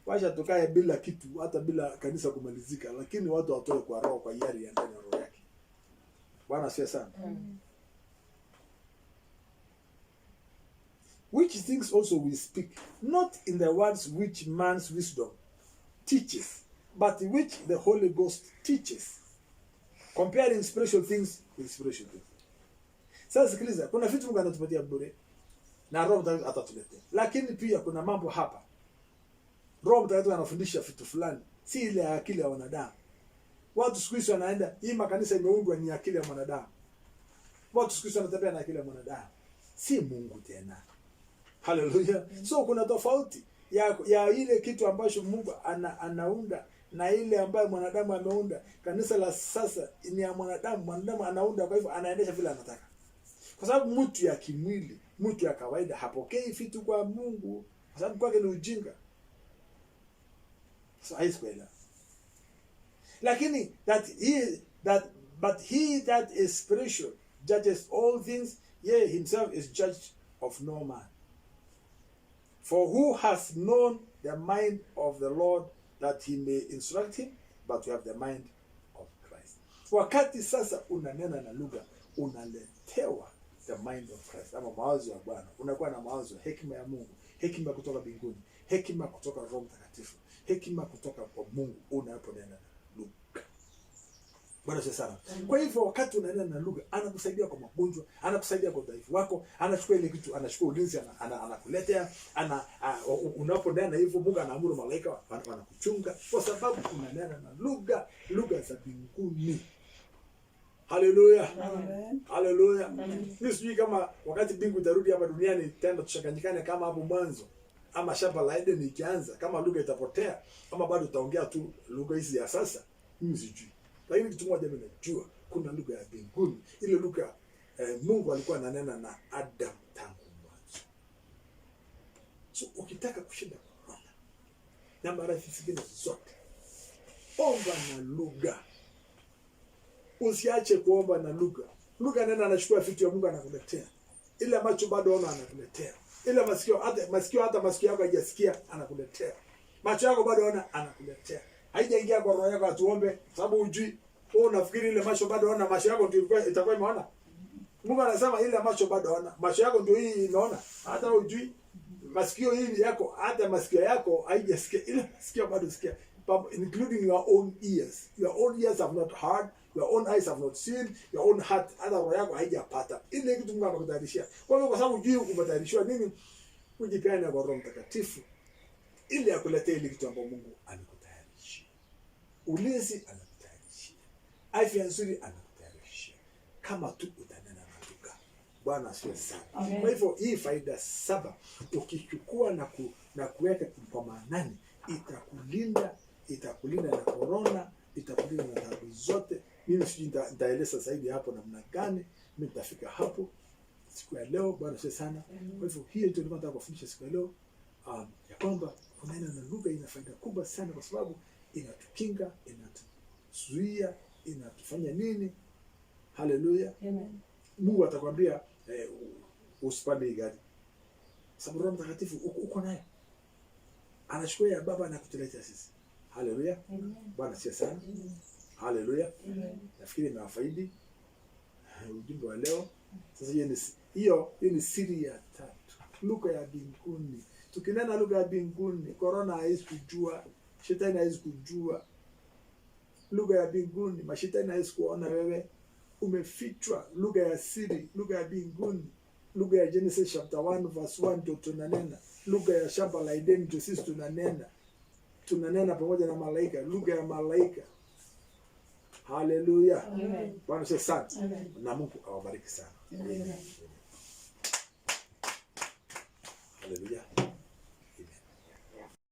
Wacha tukae bila kitu, hata bila kanisa kumalizika, lakini watu watoe kwa roho, kwa hiari ya ndani ya roho yake. Bwana sio sana. Which things also we speak, not in the words which man's wisdom teaches, but which the Holy Ghost teaches, comparing spiritual things with spiritual things. Sasa sikiliza, kuna vitu Mungu anatupatia bure na Roho Mtakatifu atatuletea. Lakini pia kuna mambo hapa. Roho Mtakatifu anafundisha vitu fulani, si ile akili ya wanadamu. Watu siku hizi wanaenda, hii makanisa imeundwa ni akili ya mwanadamu. Watu siku hizi wanatembea na akili ya mwanadamu. Si Mungu tena. Hallelujah. So kuna tofauti ya ile kitu ambacho Mungu anaunda na ile ambayo mwanadamu ameunda. Kanisa la sasa ni ya mwanadamu anaunda, kwa hivyo anaendesha vile anataka. Kwa sababu mtu ya kimwili, mtu ya kawaida hapokei vitu kwa Mungu, kwa sababu kwake ni ujinga. So haiskwela. Lakini but he that is spiritual judges all things, yea, himself is judged of no man. For who has known the mind of the Lord that he may instruct him, but to have the mind of Christ. Wakati sasa unanena na lugha, unaletewa the mind of Christ, ama mawazo ya Bwana. Unakuwa na mawazo, hekima ya Mungu, hekima kutoka mbinguni, hekima kutoka Roho Mtakatifu, hekima kutoka kwa Mungu unaponena na lugha. Bwana sana. Kwa hivyo wakati unanena na lugha, anakusaidia kwa magonjwa, anakusaidia kwa udhaifu wako, anachukua ile kitu, anachukua ulinzi, anakuletea, unaponena hivyo Mungu anaamuru malaika wanakuchunga, kwa sababu unanena na lugha za mbinguni. Haleluya. Amen. Haleluya. Mimi sijui kama wakati mbingu itarudi hapa duniani tena tushanganyikane kama hapo mwanzo, ama shamba la Eden ikianza, kama lugha itapotea, ama bado utaongea tu lugha hizi ya sasa, mimi sijui. Lakini kitu moja mimi najua, kuna lugha ya mbinguni. Ile lugha Mungu alikuwa ananena na Adam tangu mwanzo. So ukitaka kushinda corona na maradhi zingine zote, omba na lugha. Usiache kuomba na lugha. Lugha nenda anachukua vitu ya Mungu anakuletea. Ile macho bado ona anakuletea. Ile masikio hata masikio yako hajasikia anakuletea. Macho yako bado ona anakuletea. Haijaingia kwa roho yako atuombe sababu hujui. Wewe unafikiri ile macho bado ona, macho yako ndio itakuwa imeona. Mungu anasema ile macho bado ona, macho yako ndio hii inaona. Hata hujui masikio hii yako, hata masikio yako haijasikia, ile masikio bado sikia, including your own ears. Your own ears have not heard, your own eyes have not seen, your own heart hata roho yako haijapata. Ile kitu Mungu amekutayarishia. Kwa hivyo kwa sababu hujui umetayarishwa nini, ujipeane kwa Roho Mtakatifu ili akuletee ile kitu ambacho Mungu amekutayarishia. Ulinzi anakutayarishia. Afya nzuri anakutayarishia. Kama tu utanena na lugha. Bwana asifiwe sana. Kwa hivyo hii faida 7 ukichukua na kuweka kwa maanani, itakulinda na corona, itakulinda na taabu zote. Mimi sijui nitaeleza zaidi hapo namna gani, mimi nitafika hapo siku ya leo. Bwana asifiwe sana. Kwa hivyo hii ndio nataka kufundisha siku ya leo, ya kwamba kunena na lugha ina faida kubwa sana, kwa sababu inatukinga, inatuzuia, inatufanya nini? Haleluya. Amen. Mungu atakwambia usipande gari, sababu Roho Mtakatifu uko naye, anachukua ya baba na kutuletea sisi. Haleluya. Bwana asifiwe sana. Haleluya. Nafikiri nimewafaidi ujumbe wa leo. Sasa hiyo ni siri ya 3, lugha ya mbinguni. Tukinena lugha ya mbinguni, corona haiwezi kujua, shetani haiwezi kujua. Lugha ya mbinguni, mashetani haiwezi kuona wewe umefichwa. Lugha ya siri, lugha ya mbinguni, lugha ya Genesis chapter 1 verse 1 ndio tunanena. Lugha ya shamba la Edeni ndio sisi tunanena pamoja na malaika, lugha ya malaika. Haleluya. Bwana asifiwe sana. Na Mungu awabariki sana. Haleluya.